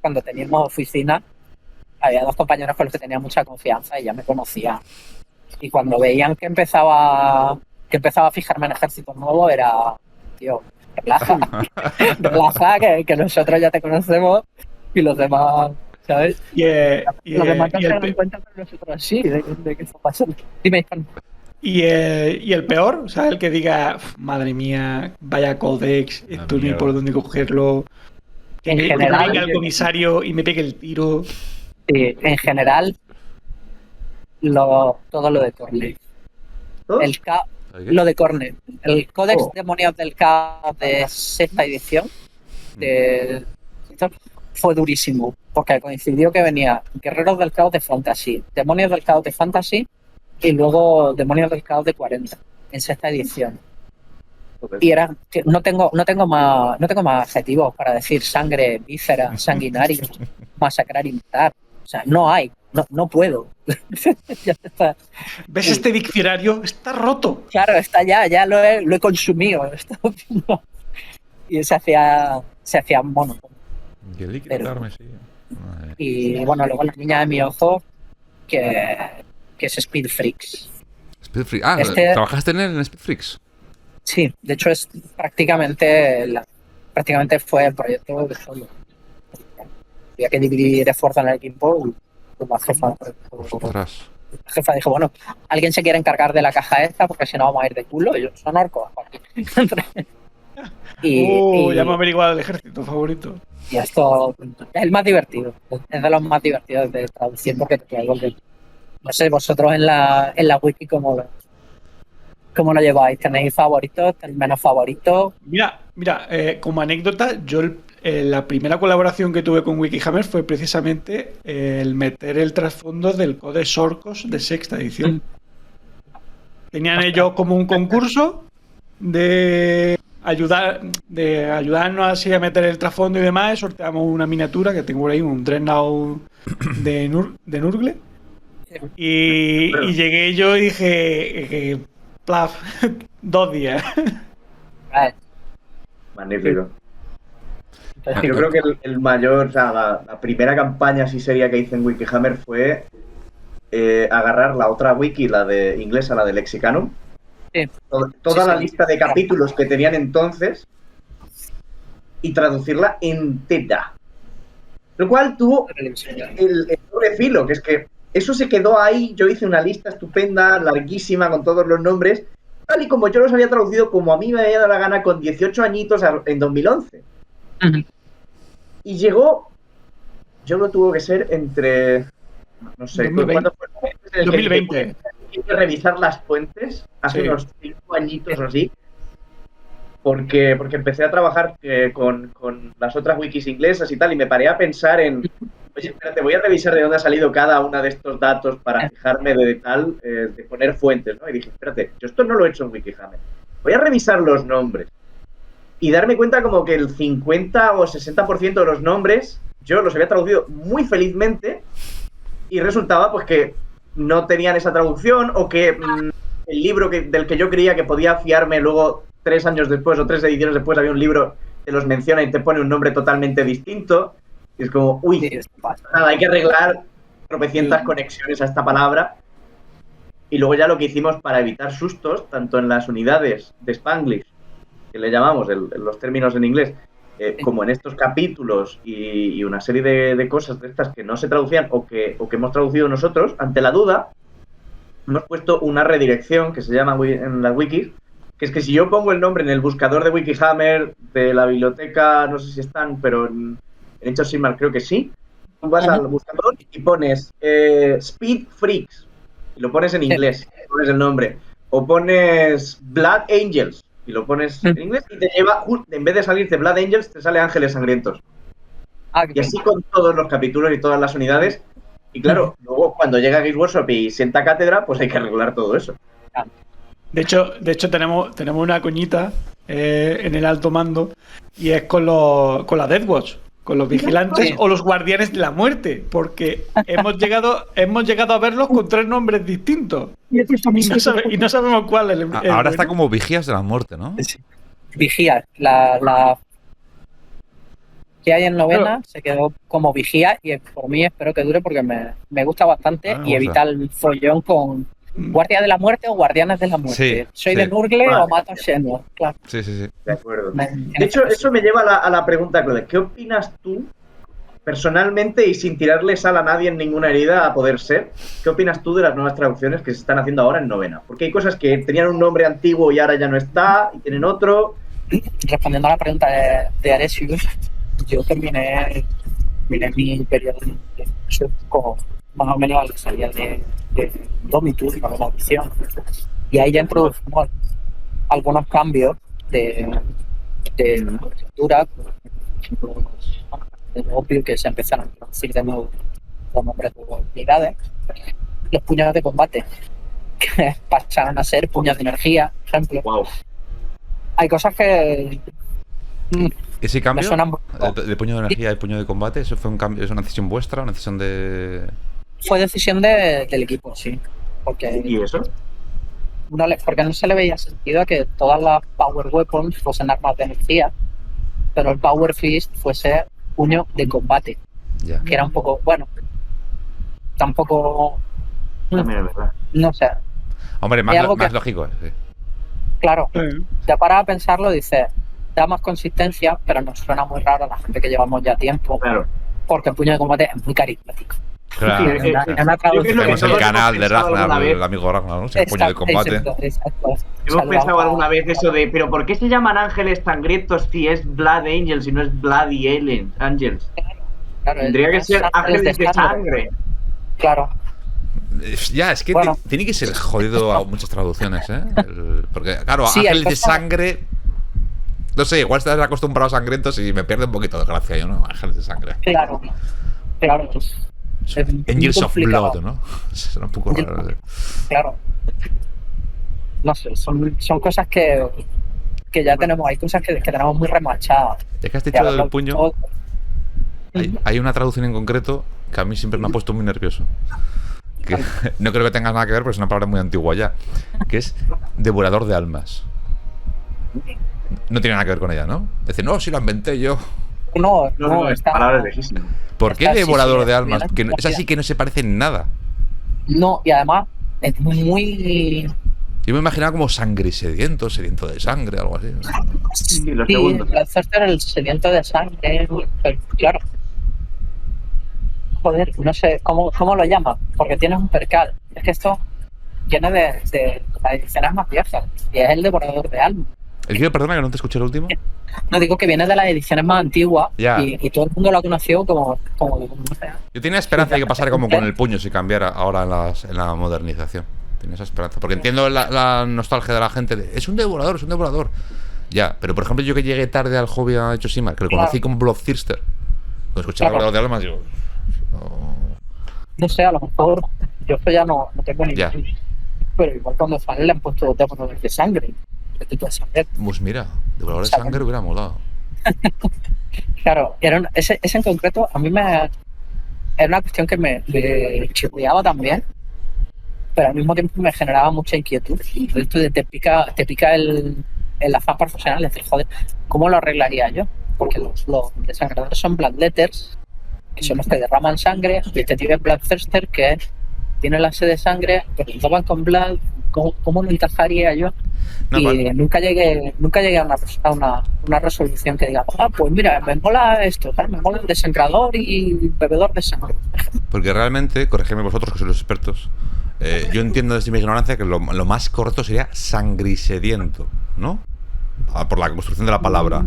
cuando teníamos oficina, había 2 compañeros con los que tenía mucha confianza y ya me conocían. Y cuando veían que empezaba a fijarme en ejércitos nuevos, era, tío, relaja, relaja, que nosotros ya te conocemos y los demás, ¿sabes? Los demás no se dan cuenta, pero nosotros sí, de qué está pasando. Dime, Hispano. Y el peor, o sea, el que diga, madre mía, vaya codex, esto ni mierda. por dónde cogerlo. Que En me general- venga el comisario y me pegue el tiro. Sí, en general, todo lo de Corley. ¿Todo? Lo de Corne, el Codex Oh. Demonios del Caos de 6ª edición fue durísimo, porque coincidió que venía Guerreros del Caos de Fantasy, Demonios del Caos de Fantasy y luego Demonios del Caos de 40 en 6ª edición. Y era que no tengo más adjetivos para decir sangre, víscera, sanguinario, masacrar y matar. O sea, no hay, no puedo. Ya está. ¿Ves este diccionario? Está roto. Claro, está ya lo he consumido. Y se hacía mono. Y el líquido Pero- carmesí. Madre. Y bueno, luego la niña de mi ojo, que es Speed Freaks. Speed Freaks. Ah, Este- ¿trabajaste en él en Speed Freaks? Sí, de hecho es prácticamente fue el proyecto de solo. Había que dividir esfuerzo en el equipo y pues, Ostras. la jefa dijo, bueno, alguien se quiere encargar de la caja esta porque si no vamos a ir de culo. Y yo, son orcos. y, Ya me he averiguado el ejército favorito. y esto es el más divertido. Es de los más divertidos de traducir porque te traigo que no sé, vosotros en la wiki cómo lo lleváis. ¿Tenéis favoritos? ¿Tenéis menos favoritos? Mira, como anécdota, yo la primera colaboración que tuve con Wikihammer fue precisamente el meter el trasfondo del Codex Orcos de 6ª edición. Tenían ellos como un concurso de ayudarnos así a meter el trasfondo y demás. Sorteamos una miniatura que tengo por ahí, un Dreadnought de Nurgle. Y llegué yo y dije, plaf, 2 días. Vale. Magnífico. Entonces, Yo creo que el mayor, o sea, la primera campaña así seria que hice en Wikihammer fue agarrar la otra wiki, la de inglesa, la de Lexicanum, sí. toda Sí, la sí. lista de capítulos que tenían entonces y traducirla entera. Lo cual tuvo el doble filo, que es que eso se quedó ahí. Yo hice una lista estupenda, larguísima, con todos los nombres, tal y como yo los había traducido como a mí me había dado la gana con 18 añitos en 2011. Ujú. Y llegó, yo creo que tuvo que ser entre, no sé, 2020. ¿cuándo fue? El que 2020. tuve que revisar las fuentes hace Sí. unos 5 añitos o así, porque empecé a trabajar con las otras wikis inglesas y tal, y me paré a pensar en, oye, espérate, voy a revisar de dónde ha salido cada uno de estos datos para fijarme de tal, de poner fuentes, ¿no? Y dije, espérate, yo esto no lo he hecho en Wikihammer. Voy a revisar los nombres y darme cuenta como que el 50 o 60% de los nombres yo los había traducido muy felizmente y resultaba pues que no tenían esa traducción o que el libro del que yo creía que podía fiarme luego 3 años después o 3 ediciones después había un libro que los menciona y te pone un nombre totalmente distinto. Y es como, Sí, uy, esto pasa. nada, hay que arreglar tropecientas conexiones a esta palabra. Y luego ya lo que hicimos para evitar sustos, tanto en las unidades de Spanglish, que le llamamos los términos en inglés, como en estos capítulos y una serie de cosas de estas que no se traducían o que hemos traducido nosotros, ante la duda, hemos puesto una redirección que se llama en las wikis, que es que si yo pongo el nombre en el buscador de Wikihammer, de la biblioteca, no sé si están, pero En Age of Sigmar creo que sí. Tú vas al buscador y pones Speed Freaks y lo pones en inglés, pones el nombre. O pones Blood Angels y lo pones en inglés y te lleva, en vez de salirte Blood Angels, te sale Ángeles Sangrientos. Y así con todos los capítulos y todas las unidades. Y claro, luego cuando llega Games Workshop y sienta cátedra, pues hay que arreglar todo eso. De hecho tenemos una coñita en el alto mando y es con la Death Watch, con los vigilantes o los guardianes de la muerte, porque hemos llegado a verlos con 3 nombres distintos y no sabemos cuál es el ahora está como Vigías de la Muerte, ¿no? Vigías, la que hay en novena se quedó como Vigía y por mí espero que dure porque me gusta bastante y evita el follón con Guardia de la Muerte o Guardianes de la Muerte. Soy de Nurgle o mato a Shenmue. Claro. Sí. De acuerdo. De hecho, eso me lleva a la pregunta, Claude. ¿Qué opinas tú, personalmente y sin tirarle sal a nadie en ninguna herida a poder ser? ¿Qué opinas tú de las nuevas traducciones que se están haciendo ahora en novena? Porque hay cosas que tenían un nombre antiguo y ahora ya no está, y tienen otro. Respondiendo a la pregunta de Aresius, yo terminé mi periodo como más o menos a la salida de Domitus, la nueva edición. Y ahí ya introducimos algunos cambios de estructura, de obvio que se empezaron a introducir de nuevo los nombres de unidades. Los puños de combate, que pasaron a ser puños de energía, por ejemplo. Wow. Hay cosas que ¿Ese cambio me suenan de puño de energía y puño de combate, eso fue un cambio, es una decisión vuestra, una decisión de...? Fue decisión del equipo, sí. ¿Y eso? Porque no se le veía sentido a que todas las Power Weapons fuesen armas de energía, pero el Power Fist fuese puño de combate. Ya. Que era un poco, bueno, tampoco... También es verdad. No sé. Hombre, más lógico, sí. Claro, te paras a pensarlo y dices, da más consistencia, pero nos suena muy raro a la gente que llevamos ya tiempo. Claro. Porque el puño de combate es muy carismático. Claro. Tenemos el canal de Ragnar, el amigo Ragnar, ¿no? El puño de combate. Exacto. Hemos pensado alguna vez eso de, pero ¿por qué se llaman ángeles sangrientos si es Blood Angels y no es Bloody Angels? Claro, tendría que ser ángeles de sangre. Claro. Ya, es que tiene que ser jodido a muchas traducciones, ¿eh? Porque, claro, sí, ángeles de sangre... No sé, igual estás acostumbrado a sangrientos y me pierde un poquito de gracia yo, ¿no? Ángeles de sangre. Claro. Angels of Blood, ¿no? Es un poco raro. Claro. No sé, son cosas que ya tenemos, hay cosas que tenemos muy remachadas. Ya que has dicho del puño, hay una traducción en concreto que a mí siempre me ha puesto muy nervioso. Que no creo que tenga nada que ver, pero es una palabra muy antigua ya. Que es devorador de almas. No tiene nada que ver con ella, ¿no? Decir, no, si la inventé yo. No, esta palabra es lejísima. ¿Por qué devorador de almas? Que es así que no se parece en nada. No, y además es muy... Yo me imaginaba como sangre sediento de sangre, algo así. Sí, los segundos. El sediento de sangre, pero claro. Joder, no sé, ¿cómo lo llaman? Porque tienes un percal. Es que esto viene de las ediciones más viejas, y es el devorador de almas. ¿El que, perdona, que no te escuché el último? No, digo que viene de las ediciones más antiguas y todo el mundo lo conoció como yo tenía esperanza de que pasara como con el puño si cambiara ahora en la modernización. Tenía esa esperanza. Porque entiendo la nostalgia de la gente de, es un devorador. Ya, pero por ejemplo yo que llegué tarde al hobby a Age of Sigmar, que lo conocí con Bloodthirster. Cuando escuché el devorador de almas, digo... No sé, a lo mejor yo ya no tengo ni idea. Pero igual cuando sale le han puesto devoradores de sangre. Pues mira, devorador de sangre hubiera molado. Claro, ese en concreto a mí era una cuestión que me chirriaba también, pero al mismo tiempo me generaba mucha inquietud. Esto de te pica el afán profesional, es decir, joder, ¿cómo lo arreglaría yo? Porque los desangradores son bloodletters, que son los que derraman sangre, y este tío es bloodthirster, que tiene la sed de sangre, pero lo toman con blood. ¿Cómo lo encajaría yo? No, y nunca llegué a una resolución que diga, pues mira, me mola esto, me mola el desangrador y bebedor de sangre. Porque realmente, corregidme vosotros que sois los expertos, yo entiendo desde mi ignorancia que lo más correcto sería sangrisediento, ¿no? Por la construcción de la palabra.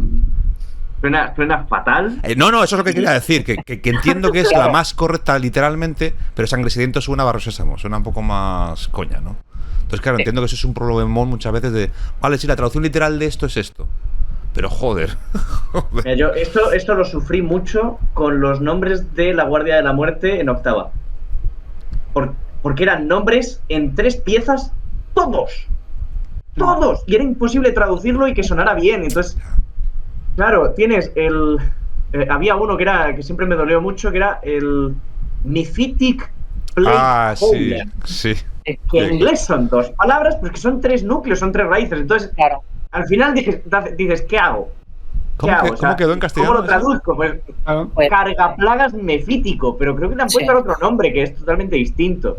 Suena fatal. No, eso es lo que quería decir, que entiendo que es la más correcta literalmente, pero Sangre Sediento suena a Barrio Sésamo, suena un poco más coña, ¿no? Entonces, claro, entiendo que eso es un problemón muchas veces de, vale, sí, la traducción literal de esto es esto, pero joder. Mira, yo esto lo sufrí mucho con los nombres de la Guardia de la Muerte en octava. Porque eran nombres en 3 piezas, todos, y era imposible traducirlo y que sonara bien. Entonces, claro, tienes había uno que siempre me dolió mucho, que era el Mephitic Placeholder. Sí. Que en inglés son 2 palabras, pues que son 3 núcleos, son 3 raíces. Entonces, Claro. al final dices, ¿qué hago? ¿Cómo quedó en castellano? ¿Cómo lo traduzco? Pues Pues, cargaplagas mefítico, pero creo que le han puesto otro nombre que es totalmente distinto.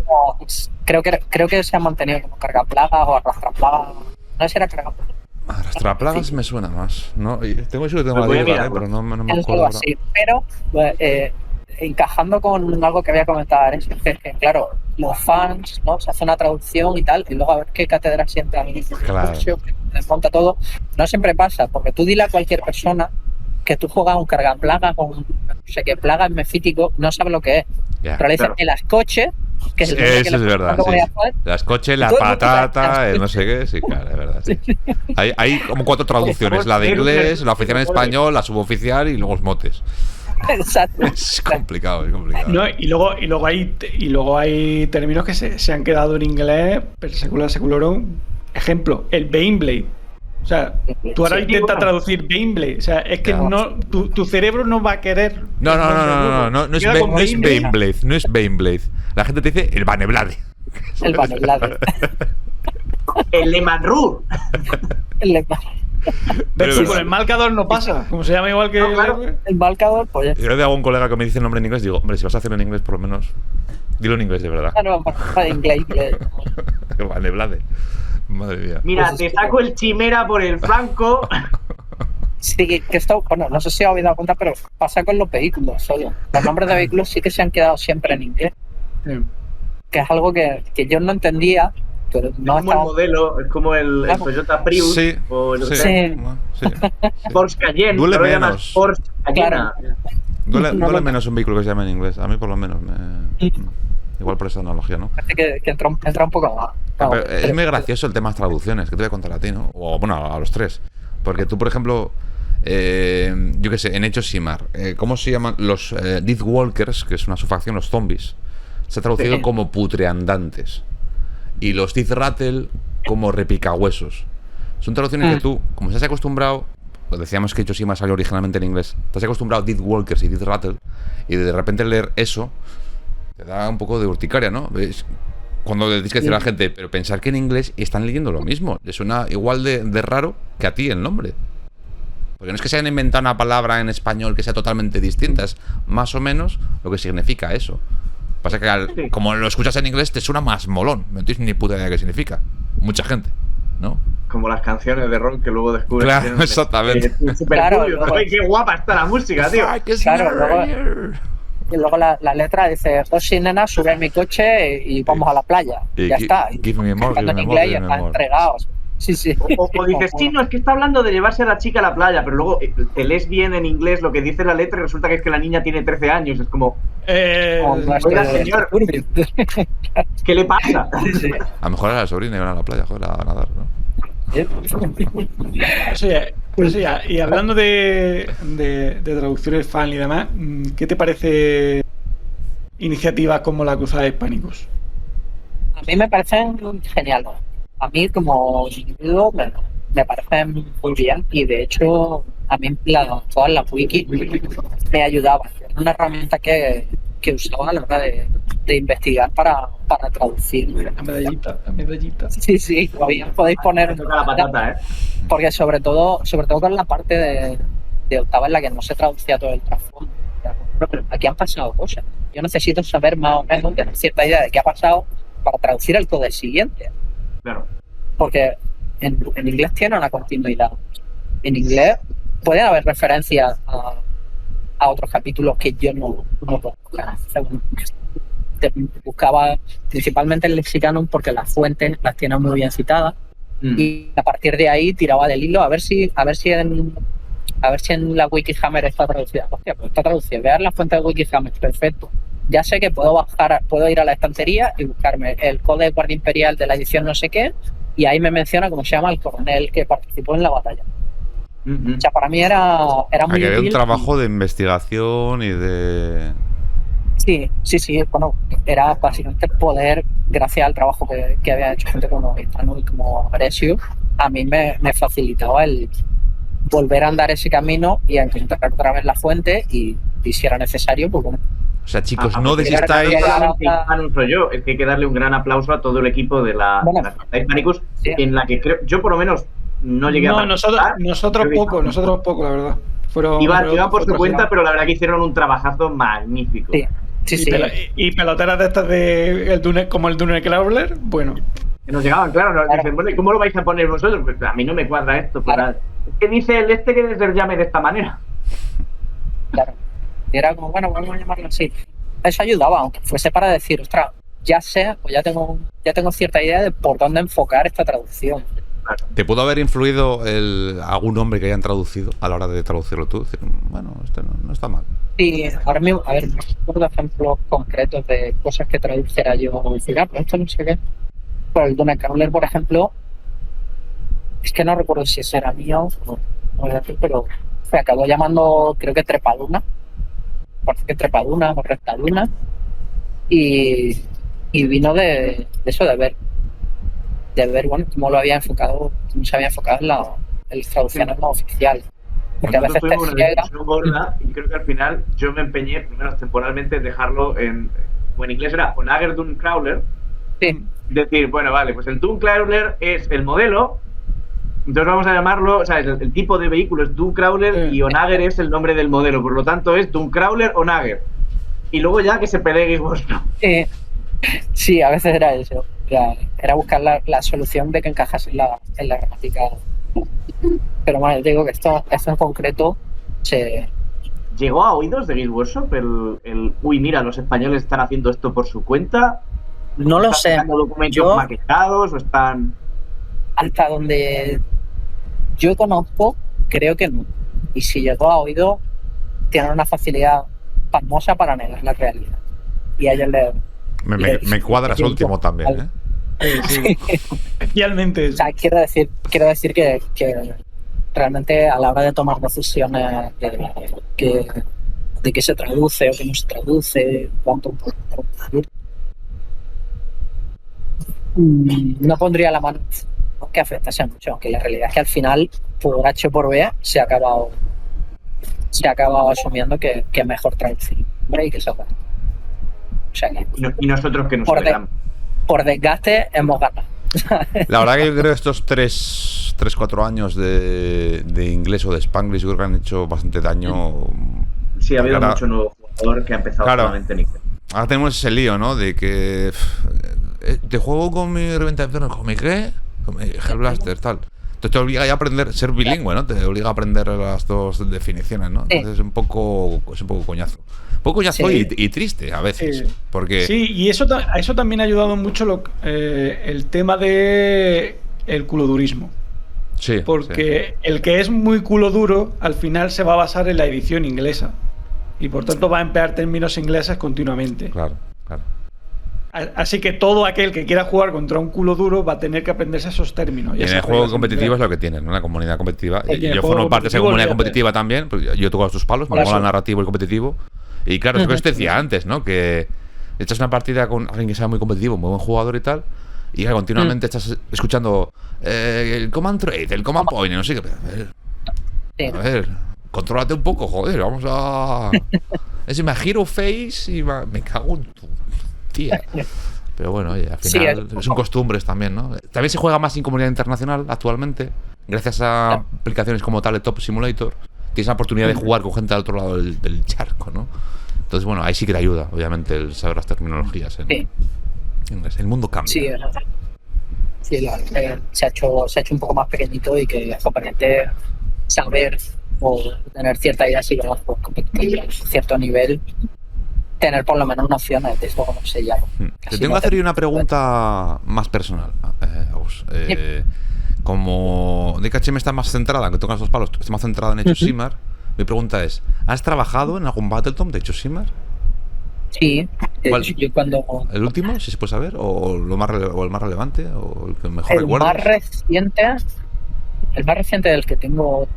creo que se ha mantenido como cargaplagas o arrastraplagas. No sé si era cargaplagas. Arrastraplagas me suena más, ¿no? Tengo eso que tengo Pues voy a la mirarlo. pero no me Es acuerdo algo ahora. así. Pero encajando con algo que voy a comentar, es que, claro, los fans, ¿no? Se hace una traducción y tal, y luego a ver qué cátedra siente al inicio. Claro. Desmonta todo. No siempre pasa, porque tú dile a cualquier persona que tú juegas un cargaplagas o un no sé qué plaga en mefítico, no sabe lo que es. Ya. Pero le dicen Claro. el ascoche, que es el nombre que Eso le es ponen verdad, cuando voy a hacer. Las coches, la Todo el mundo patata, sabe. el no sé qué, sí, claro, es verdad, sí. Hay como 4 traducciones, la de inglés, la oficial en español, la suboficial y luego los motes. Exacto. Es complicado, es complicado. No, y luego hay términos que se han quedado en inglés, per seculorum. Ejemplo, el Beyblade. O sea, tú ahora Sí, intentas bueno. traducir Beyblade. O sea, es que Ya. no, tu cerebro no va a querer. No es Queda con Beyblade, no es Beyblade. La gente te dice el Baneblade. El Baneblade. El Lemanrur. Pero Pero- con el Malcador no pasa. Como se llama igual que No, claro. El Balcador, pues Yo le digo a un colega que me dice el nombre en inglés, digo, hombre, si vas a hacerlo en inglés, por lo menos, dilo en inglés de verdad. no, para inglés. El Baneblade. Madre mía. Mira, te saco el chimera por el flanco. Sí, que esto, bueno, no sé si os habéis dado cuenta, pero pasa con los vehículos solo. Los nombres de vehículos sí que se han quedado siempre en inglés, que es algo que yo no entendía, pero no Es como el estaba... modelo, es como el Claro. Toyota Prius Sí, o el sí, Sí. Porsche Cayenne. Duele no lo llamas menos. Porsche Cayenne. Claro. Duele No. menos un vehículo que se llame en inglés. A mí, por lo menos, igual por esa analogía, ¿no? Parece que entra un poco más. Pero es muy gracioso el tema de las traducciones, que te voy a contar a ti, ¿no? O bueno, a los tres. Porque tú, por ejemplo, yo qué sé, en Age of Sigmar, ¿cómo se llaman? Los Death Walkers, que es una subfacción, los zombies, se ha traducido Sí. como putreandantes. Y los Death Rattle como repicahuesos. Son traducciones que tú, como estás acostumbrado, pues decíamos que Age of Sigmar salió originalmente en inglés, estás acostumbrado a Death Walkers y Death Rattle, y de repente leer eso te da un poco de urticaria, ¿no? ¿Ves? Cuando le tienes que decir a la gente, pero pensar que en inglés están leyendo lo mismo. Les suena igual de raro que a ti el nombre. Porque no es que se hayan inventado una palabra en español que sea totalmente distinta, es más o menos lo que significa eso. Pasa que Sí. como lo escuchas en inglés te suena más molón. No tienes ni puta idea de qué significa. Mucha gente, ¿no? Como las canciones de rock que luego descubres. Claro, que tienen- exactamente. Súper Claro, curioso. luego- Ay, qué guapa está la música, tío. Claro, Y luego la letra dice, sí, nena, sube a mi coche y vamos a la playa. Y Ya está. give me more, Cantando give en me more, inglés y give me están more. entregados. Sí, sí. O dices, sí, no, es que está hablando de llevarse a la chica a la playa, pero luego te lees bien en inglés lo que dice la letra y resulta que es que la niña tiene 13 años. Es como, Como nuestro- oiga, señor. ¿qué le pasa? Sí, sí. A lo mejor a la sobrina iban a la playa, joder, a nadar, ¿no? Eso ya. Y hablando de traducciones fan y demás, ¿qué te parece iniciativas como la Cruzada de Hispánicos? A mí me parecen geniales. A mí como individuo me parecen muy bien y de hecho a mí todas las wiki me ayudaban. Era una herramienta que usaba a la hora de investigar para traducir. La medallita. Sí, sí, todavía podéis poner Toca la patata, ¿eh? porque sobre todo con la parte de octava en la que no se traducía todo el trasfondo. Pero aquí han pasado cosas. Yo necesito saber más o menos, tener cierta idea de qué ha pasado para traducir el coder siguiente. Claro. Porque en inglés tiene una continuidad. En inglés pueden haber referencias a otros capítulos que yo no puedo buscar. Buscaba principalmente el Lexicanum porque las fuentes las tiene muy bien citadas y a partir de ahí tiraba del hilo a ver si A ver si en la Wikihammer está traducida. Hostia, pues está traducida. Vean la fuente de Wikihammer, perfecto. Ya sé que puedo ir a la estantería y buscarme el Codex Guardia Imperial de la edición no sé qué, y ahí me menciona cómo se llama el coronel que participó en la batalla. O sea, para mí era muy Aquí había un útil. trabajo de investigación y de... Sí. Bueno, era básicamente poder, gracias al trabajo que había hecho gente como Gaetano y como Aresio, a mí me facilitaba el volver a andar ese camino y a encontrar otra vez la fuente y si era necesario, pues bueno. O sea, chicos, no porque desistáis. No solamente Hispanus soy yo, es que hay que darle un gran aplauso a todo el equipo de la Hispanicus, sí. en la que creo, yo por lo menos no llegué a participar. Nosotros poco, la verdad. Iban por su cuenta, pero la verdad que hicieron un trabajazo magnífico. Sí. Y peloteras de estas como el Dune Crawler, bueno. Que nos llegaban, claro, nos dicen, bueno, ¿y cómo lo vais a poner vosotros? Pues a mí no me cuadra esto. Claro. ¿Qué dice el que debe ser llame de esta manera? Claro. Y era como, bueno, vamos a llamarlo así. Eso ayudaba, aunque fuese para decir, ostras, ya sé, o ya tengo cierta idea de por dónde enfocar esta traducción. Claro. ¿Te pudo haber influido algún nombre que hayan traducido a la hora de traducirlo tú? Decir, bueno, este no está mal. Sí, ahora mismo, a ver, no recuerdo ejemplos concretos de cosas que traduciera yo. Decir, pero esto no sé qué. Por el Dune Crawler, por ejemplo, es que no recuerdo si ese era mío o pero se acabó llamando, creo que Trepaduna. Parece que Trepaduna o Rectaduna. Y vino de eso, de ver, bueno, cómo lo había enfocado, cómo se había enfocado en la traducción no oficial. Porque nosotros a veces tuvimos una discusión gorda y creo que al final yo me empeñé, primero temporalmente, en dejarlo en inglés era Onager Dune Crawler. Sí. Decir, bueno, vale, pues el Dune Crawler es el modelo, entonces vamos a llamarlo, o sea, el tipo de vehículo es Dune Crawler y Onager es el nombre del modelo, por lo tanto es Dune Crawler Onager. Y luego ya que se pelee vosotros. Sí, a veces era eso. Era buscar la solución de que encajase en la gramática. Pero bueno, te digo que esto en concreto se... ¿Llegó a oídos de Guild Workshop uy, mira, los españoles están haciendo esto por su cuenta? No lo sé. ¿Están documentos maquetados o están...? Hasta donde yo conozco, creo que no. Y si llegó a oído, tienen una facilidad pasmosa para negar la realidad. Y a ellos me cuadra eso último también, Sí. Especialmente. O sea, quiero decir que realmente a la hora de tomar decisiones de qué se traduce o qué no se traduce, cuánto puede traducir, no pondría la mano que afectase mucho, aunque la realidad es que al final, por H o por B, se ha acabado asumiendo que es mejor traducir y que se puede. O sea que, y nosotros que nos esperamos. Por desgaste hemos ganado. La verdad que yo creo que estos 3-4 años de inglés o de Spanglish yo creo que han hecho bastante daño. Sí, ha habido mucho nuevo jugador que ha empezado solamente en inglés. Ahora tenemos ese lío, ¿no? De que te juego con mi reventación, ¿con mi qué? Con mi Hellblaster, tal. Entonces te obliga ya a aprender, ser bilingüe, ¿no? Te obliga a aprender las dos definiciones, ¿no? Entonces es un poco coñazo. Un poco coñazo y triste a veces. Porque... Sí, y eso también ha ayudado mucho el tema de el culodurismo. Sí. Porque el que es muy culo duro, al final se va a basar en la edición inglesa. Y por tanto va a emplear términos ingleses continuamente. Claro. Así que todo aquel que quiera jugar contra un culo duro va a tener que aprenderse esos términos. Y en el juego competitivo es lo que tienes, ¿no? Una comunidad competitiva. Yo formo parte de esa comunidad competitiva también. Yo toco a tus palos, me mola el narrativo y el competitivo. Y claro, es lo que te decía antes, ¿no? Que echas una partida con alguien que sea muy competitivo, muy buen jugador y tal, y que continuamente estás escuchando el command trade, el command point, no sé qué. A ver, contrólate un poco, joder, vamos a... Es my hero face y me cago en tu tía. Pero bueno, oye, al final son costumbres también, ¿no? También se juega más en comunidad internacional actualmente, gracias a aplicaciones como Tabletop Simulator. Tienes la oportunidad de jugar con gente al otro lado del charco, ¿no? Entonces, bueno, ahí sí que te ayuda, obviamente, el saber las terminologías. El mundo cambia. Sí, se ha hecho un poco más pequeñito y que es conveniente saber o tener cierta idea si lo vas por competitivo a cierto nivel, tener por lo menos una opción de eso, no sé ya. Te tengo que hacer una pregunta más personal, Agus. como DKHM está más centrada, que toca los dos palos, está más centrada en Age of Sigmar, mi pregunta es, ¿has trabajado en algún Battletome de Age of Sigmar? Sí, ¿Cuál? yo cuando... ¿El último, si se puede saber? ¿O el más relevante? ¿O el que mejor recuerdas? El más reciente del que tengo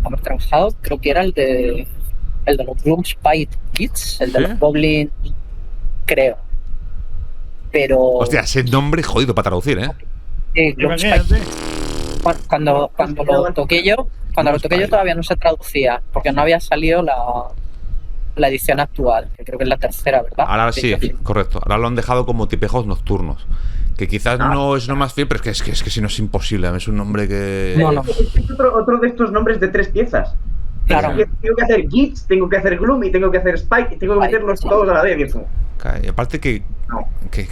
haber trabajado, creo que era el de los Gloomspite Kids, el de los Goblins, creo. Pero... Hostia, ese nombre jodido para traducir, ¿eh? Gloomspite. Cuando lo toqué yo, todavía no se traducía, porque no había salido la edición actual, que creo que es la tercera, ¿verdad? Ahora sí, correcto. Ahora lo han dejado como tipejos nocturnos. Que quizás no es lo más fiel, pero es que si no es imposible. Es un nombre que... No. Es otro de estos nombres de 3 piezas. Claro. Tengo que hacer Gits, tengo que hacer Gloom y tengo que hacer Spike y tengo que meterlos todos a la vez. Y aparte que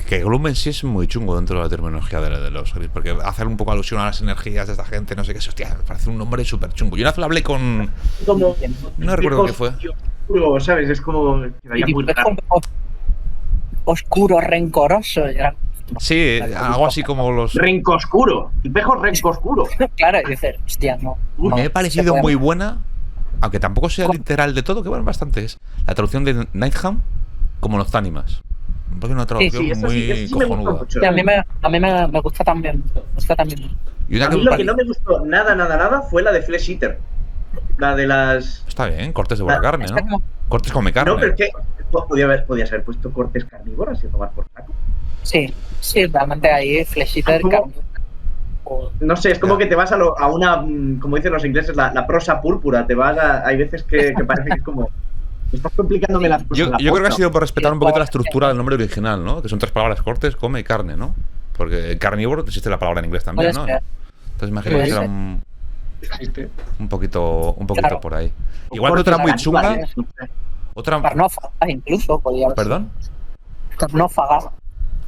Gloom en sí es muy chungo dentro de la terminología de los Gris, porque hacer un poco alusión a las energías de esta gente, no sé qué, hostia, me parece un nombre súper chungo. Yo una vez lo hablé con... No recuerdo qué fue. Oscuro, ¿sabes? Es como... Oscuro, rencoroso. Sí, algo así como los... Rencoscuro. Tipejos rencoscuro. Claro, y dices, hostia, no. Me ha parecido muy buena, aunque tampoco sea literal de todo, que bueno, bastante es. La traducción de Nightham como los Tánimas. Me parece una traducción muy cojonuda. Sí, a mí me gusta también. Y una a mí lo que no me gustó nada fue la de Flesh Eater. La de las... Está bien, cortes de buena carne, ¿no? Cortes come carne. No, pero es que podías haber puesto cortes carnívoras y tomar por saco. Sí, realmente ahí Flesh Eater no sé, es como que te vas a una, como dicen los ingleses, la prosa púrpura. Te vas hay veces que parece que es como... Estás complicándome las cosas. Yo creo que ha sido por respetar un poquito la estructura del nombre original, ¿no? Que son 3 palabras: cortes, come y carne, ¿no? Porque carnívoro existe la palabra en inglés también, ¿no? Entonces imagino que era un poquito por ahí. Igual otra muy chunga. Otra... Carnófaga, incluso, podría haber. ¿Perdón? Carnófaga.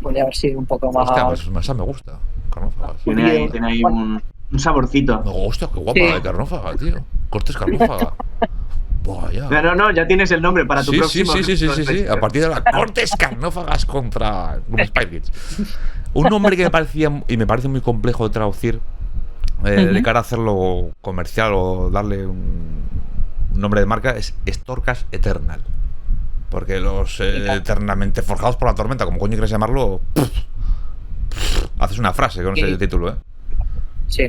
Podría haber sido un poco más... Hostia, pues esa me gusta. Carnófagas. Tiene ahí un saborcito. Hostia, qué guapa de carnófaga, tío. Cortes carnófaga. Buah, ya. No, ya tienes el nombre para tu próximo. Sí. A partir de la cortes carnófagas contra Spike Kids. Un nombre que me parecía y me parece muy complejo de traducir de cara a hacerlo comercial o darle un nombre de marca es Storkas Eternal. Porque los eternamente forjados por la tormenta, como coño quieres llamarlo, haces una frase con ese título, ¿eh? Sí.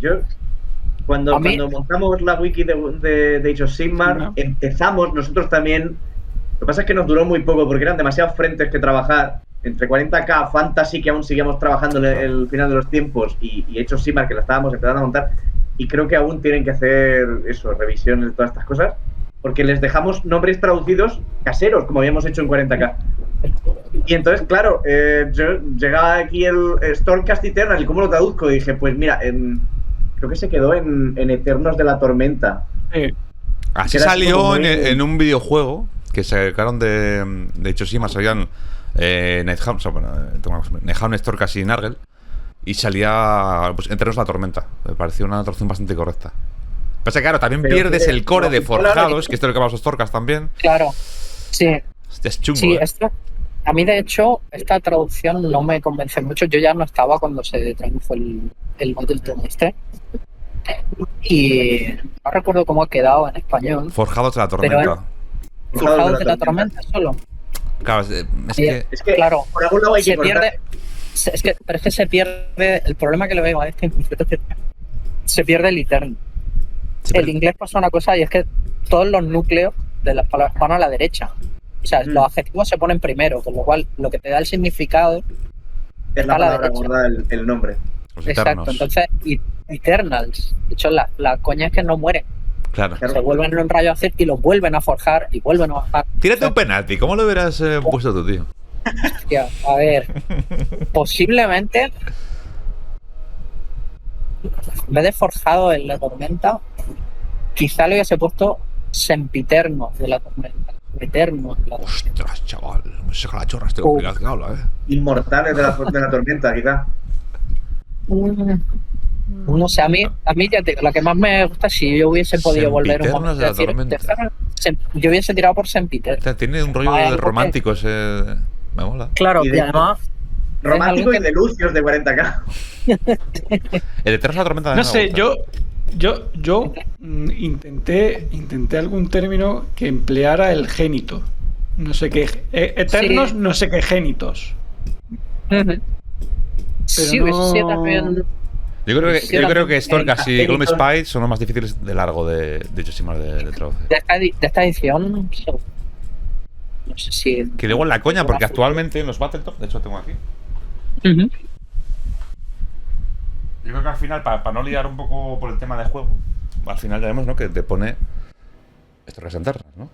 Cuando montamos la wiki de Age of Sigmar, empezamos nosotros también. Lo que pasa es que nos duró muy poco porque eran demasiados frentes que trabajar. Entre 40K, Fantasy, que aún seguíamos trabajando en el final de los tiempos, y Age of Sigmar, que la estábamos empezando a montar. Y creo que aún tienen que hacer revisiones de todas estas cosas, porque les dejamos nombres traducidos caseros, como habíamos hecho en 40K. Y entonces, claro, yo llegaba aquí el Stormcast Eternal, ¿y cómo lo traduzco? Y dije, pues mira, creo que se quedó en Eternos de la Tormenta. Así salió en un videojuego que sacaron de hecho sí, más salían Nightham, Storkas y Nargel, y salía pues, Eternos de la Tormenta. Me pareció una traducción bastante correcta. Pasa que claro, también pierdes el core de forjados, que esto es lo que vamos a Storkas también. Claro, sí. Es chungo, sí, a mí de hecho esta traducción no me convence mucho. Yo ya no estaba cuando se tradujo el Battletome este. Y no recuerdo cómo ha quedado en español. Forjados de la Tormenta. Forjados de la Tormenta solo. Claro, es que claro, por algún lado hay se que pierde. Pero es que se pierde. El problema que le veo a este es que se pierde el Eternal. El inglés pasa una cosa y es que todos los núcleos de las palabras van a la derecha. O sea, los adjetivos se ponen primero, con lo cual lo que te da el significado es la palabra gorda, el nombre. Exacto, entonces Eternals. De hecho, la coña es que no mueren. Claro. Se vuelven en un rayo azul y los vuelven a forjar y vuelven a bajar. Tírate un penalti, ¿cómo lo hubieras puesto tú, tío? Hostia, a ver, posiblemente en vez de forjado en la tormenta, quizá le hubiese puesto sempiternos de la tormenta. Eternos de la tormenta. Ostras, chaval, me saca la chorra este complicado que habla, Inmortales de la tormenta, quizá. No sé, a mí ya te digo, lo que más me gusta es si yo hubiese podido volver un momento de decir, yo hubiese tirado por Sempiter. Tiene un rollo de romántico ese... Me mola. Claro, y además Romántico que- y de Lucios de 40K. El Eterno es la tormenta de No sé, yo intenté algún término que empleara el génito. No sé qué. Eternos, Sí. no sé qué génitos. Ujú. Sí, no- sí, también. Yo creo que Storkas y Gloom Génitos. Spite son los más difíciles de largo de Josimar de traducir. De esta edición, no sé si. Que luego en la coña, porque actualmente en los Battletop, de hecho tengo aquí. Ujú. Yo creo que al final, para no liar un poco por el tema de juego, al final ya vemos, ¿no? Que te pone Historias Eternas, ¿no?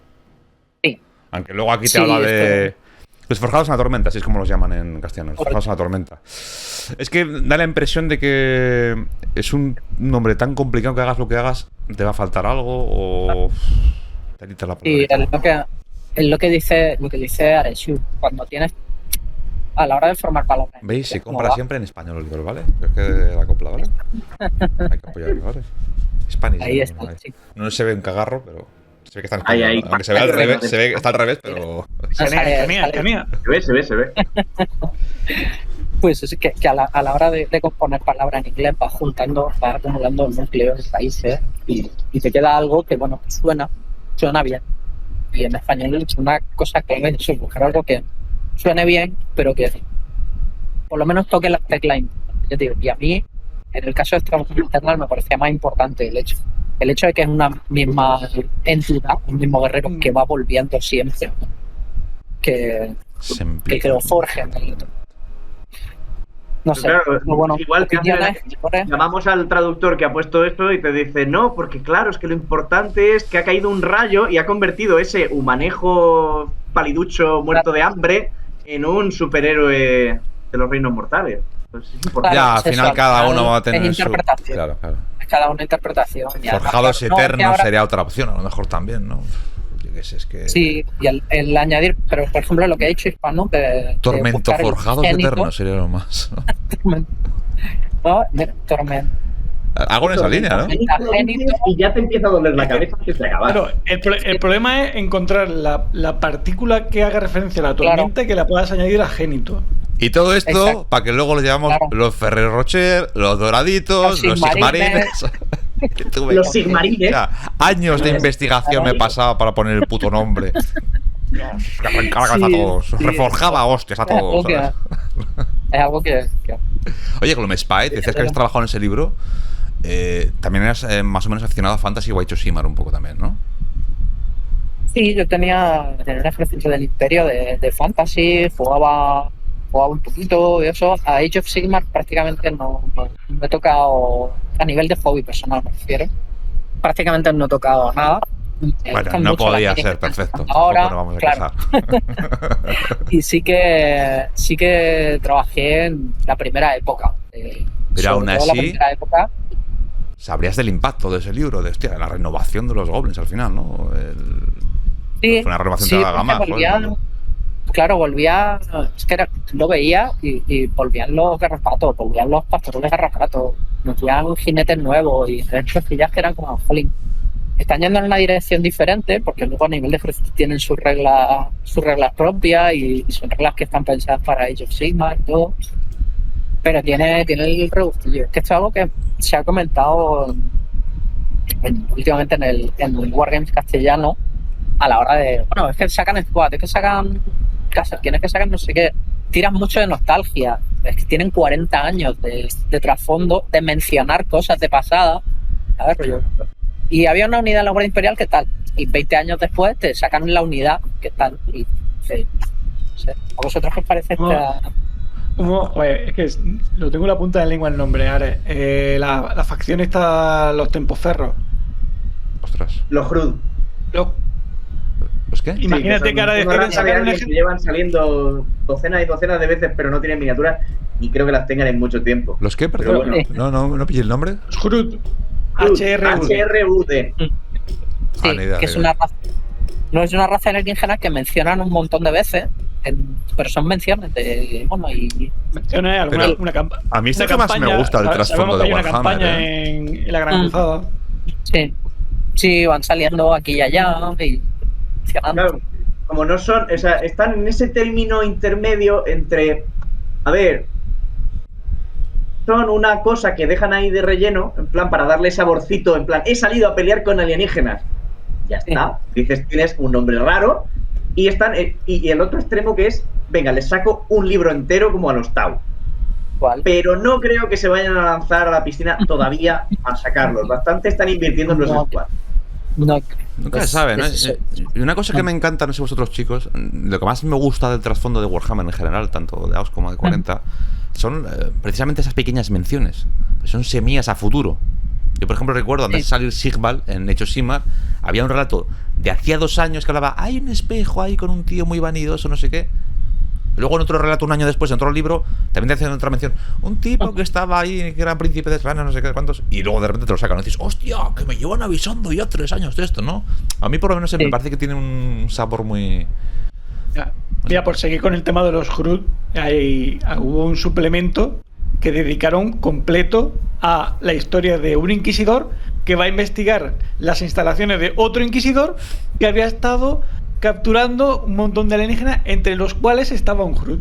Sí. Aunque luego aquí te Sí, habla de... Los Forjados en la Tormenta, así es como los llaman en castellano, los Forjados en la Tormenta. Es que da la impresión de que es un nombre tan complicado que hagas lo que hagas, te va a faltar algo o... Te quitas la Y palabra. es lo que dice Areshu. Cuando tienes. A la hora de formar palabras. ¿Veis? Se ¿cómo compra va? siempre en español el libro, ¿vale? Es que la copla, ¿vale? Hay que apoyarlo, ¿vale? Spanish. Ahí ¿no? está, Ahí. sí. No se ve un cagarro, pero se ve que está en Ahí, español. ahí. ¿no? Aunque se ve al revés, se ve que está al revés, pero... Genial. Se ve. Pues es que a la hora de componer palabras en inglés vas acumulando núcleos de países y te queda algo que, bueno, suena bien. Y en español es una cosa que es eso, buscar algo que suene bien, pero que por lo menos toque las teclas. Yo digo, y a mí, en el caso de traducción internal, me parecía más importante el hecho de que es una misma entidad, un mismo guerrero que va volviendo siempre, que lo forjen. No sé, Claro, muy bueno. igual que llamamos al traductor que ha puesto esto y te dice, no, porque claro, es que lo importante es que ha caído un rayo y ha convertido ese humanejo paliducho muerto de hambre en un superhéroe de los reinos mortales. Pues es importante. Ya, al es final eso, cada al uno final va a tener es su... interpretación. Claro. Es cada una interpretación. Y además, Forjados no, que Eternos ahora- sería otra opción, a lo mejor también, ¿no? Yo qué sé, es que... Sí, y el añadir, pero por ejemplo lo que ha dicho Hispano de Tormento buscar el Forjados génito, Eternos sería lo más, ¿no? ¿no? Tormento. Algo en esa línea, ¿no? Y ya te empieza a doler la cabeza que se acaba. Claro, el problema es encontrar la partícula que haga referencia a la tormenta y que la puedas añadir a génito. Y todo esto Exacto. para que luego lo llamamos Claro. los Ferrero Rocher, los Doraditos, los Sigmarines. Tuve Los Sigmarines. ya, años de investigación me pasaba para poner el puto nombre. Dios, que arrancaba la cabeza a todos. sí. Reforjaba hostias a todos. ¿sabes? Es algo que Oye, Gloom Spite, decías que habías trabajado en ese libro. También eras más o menos aficionado a Fantasy y Shimar un poco también, ¿no? sí, yo tenía un ejercicio del Imperio de Fantasy, jugaba un poquito de eso. A Age of Sigmar prácticamente no he tocado, a nivel de hobby personal me refiero, prácticamente no he tocado nada. Me Bueno, gustan no mucho las podía líneas ser que están perfecto. sacando ahora, Tampoco nos vamos a claro. quejar. Y sí que trabajé en la primera época. Pero aún sobre todo la así- primera época. Sabrías del impacto de ese libro, de hostia, de la renovación de los goblins al final, ¿no? Sí, Fue una renovación sí, de la porque gama. volvía, claro, volvía, es que lo veía y volvían los garrapatos, volvían los pastores de garrapatos, metían jinetes nuevos y cosillas que eran como, jolín, están yendo en una dirección diferente porque luego a nivel de ejército tienen sus reglas propias y son reglas que están pensadas para Age of Sigmar y todo, pero tiene el rebustillo. Es que esto es algo que se ha comentado últimamente en Wargames castellano a la hora de, bueno, es que sacan squad, es que sacan casas, tienes que sacar no sé qué, tiran mucho de nostalgia, es que tienen 40 años de trasfondo, de mencionar cosas de pasada, a ver, rollo. Y había una unidad en la Guardia Imperial que tal, y 20 años después te sacan la unidad que tal, y sí, no sé. ¿A vosotros qué os parece esta? Oye, es que lo tengo en la punta de la lengua el nombre, Ares. La facción está los Tempoferros. Ostras. Los Hrud. ¿Los qué? Imagínate que ahora deciden sacar un que ejército. llevan saliendo docenas y docenas de veces, pero no tienen miniaturas y creo que las tengan en mucho tiempo. ¿Los qué? Pero Perdón. bueno. No pillé el nombre. Hrud. Hrud, HRUD. HRUD. Sí, ni idea, que es ni idea. una raza. No es una raza alienígena que mencionan un montón de veces, pero son menciones de. Bueno, y. Menciona alguna Pero una campaña. a mí es lo que más me gusta del trasfondo de Hay una Warhammer, campaña en la Gran Cruzada. Sí. Sí, van saliendo aquí y allá y. Claro, como no son, o sea, están en ese término intermedio entre a ver, son una cosa que dejan ahí de relleno, en plan, para darle saborcito, en plan, he salido a pelear con alienígenas. Ya está. Dices, tienes un nombre raro y están y el otro extremo que es, venga, les saco un libro entero como a los Tau. ¿Cuál? Pero no creo que se vayan a lanzar a la piscina todavía a sacarlos. Bastante están invirtiendo en los squads. No, Nunca se sabe, ¿no? Y una cosa que me encanta, no sé vosotros chicos, lo que más me gusta del trasfondo de Warhammer en general, tanto de AOS como de 40, son precisamente esas pequeñas menciones. Son semillas a futuro. Yo, por ejemplo, recuerdo antes de salir Sigval en Age of Sigmar, había un relato de hacía 2 años que hablaba, hay un espejo ahí con un tío muy vanidoso, no sé qué. Luego en otro relato, un año después, en otro libro, también te hacen otra mención. Un tipo que estaba ahí, que era príncipe de Eslania, no sé qué cuántos. Y luego de repente te lo sacan. Y dices, hostia, que me llevan avisando ya 3 años de esto, ¿no? A mí por lo menos me parece que tiene un sabor muy... Mira, por seguir con el tema de los Hrud, hubo un suplemento que dedicaron completo a la historia de un inquisidor que va a investigar las instalaciones de otro inquisidor que había estado capturando un montón de alienígenas, entre los cuales estaba un Hrud.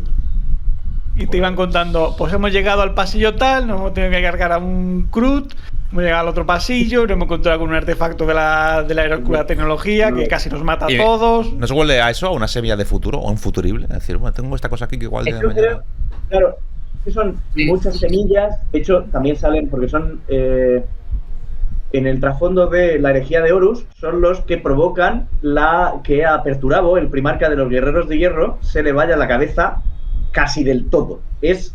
Y te iban contando, pues hemos llegado al pasillo tal, nos hemos tenido que cargar a un Hrud, hemos llegado al otro pasillo, nos hemos encontrado con un artefacto de la tecnología que casi nos mata a todos. ¿No se huele a eso, a una semilla de futuro o un futurible? Es decir, bueno, tengo esta cosa aquí que igual de mañana... Creo, claro, que son muchas semillas, de hecho también salen, porque son... en el trasfondo de la herejía de Horus, son los que provocan que a Perturabo, el primarca de los guerreros de hierro, se le vaya la cabeza casi del todo. ¿Sabéis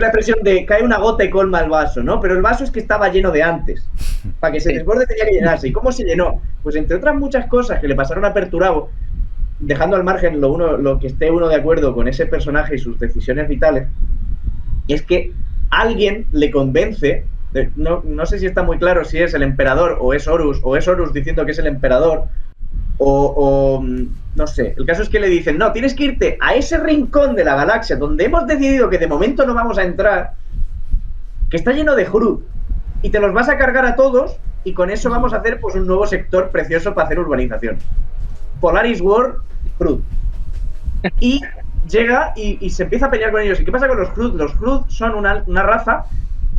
la expresión de cae una gota y colma el vaso, no? Pero el vaso es que estaba lleno de antes. Para que se desborde tenía que llenarse. ¿Y cómo se llenó? Pues entre otras muchas cosas que le pasaron a Perturabo, dejando al margen lo que esté uno de acuerdo con ese personaje y sus decisiones vitales, es que alguien le convence. No sé si está muy claro si es el emperador o es Horus diciendo que es el emperador o no sé. El caso es que le dicen, no, tienes que irte a ese rincón de la galaxia donde hemos decidido que de momento no vamos a entrar, que está lleno de Hrud, y te los vas a cargar a todos y con eso vamos a hacer pues un nuevo sector precioso para hacer urbanización. Polaris War, Hrud. Y llega y se empieza a pelear con ellos. ¿Y qué pasa con los Hrud? Los Hrud son una raza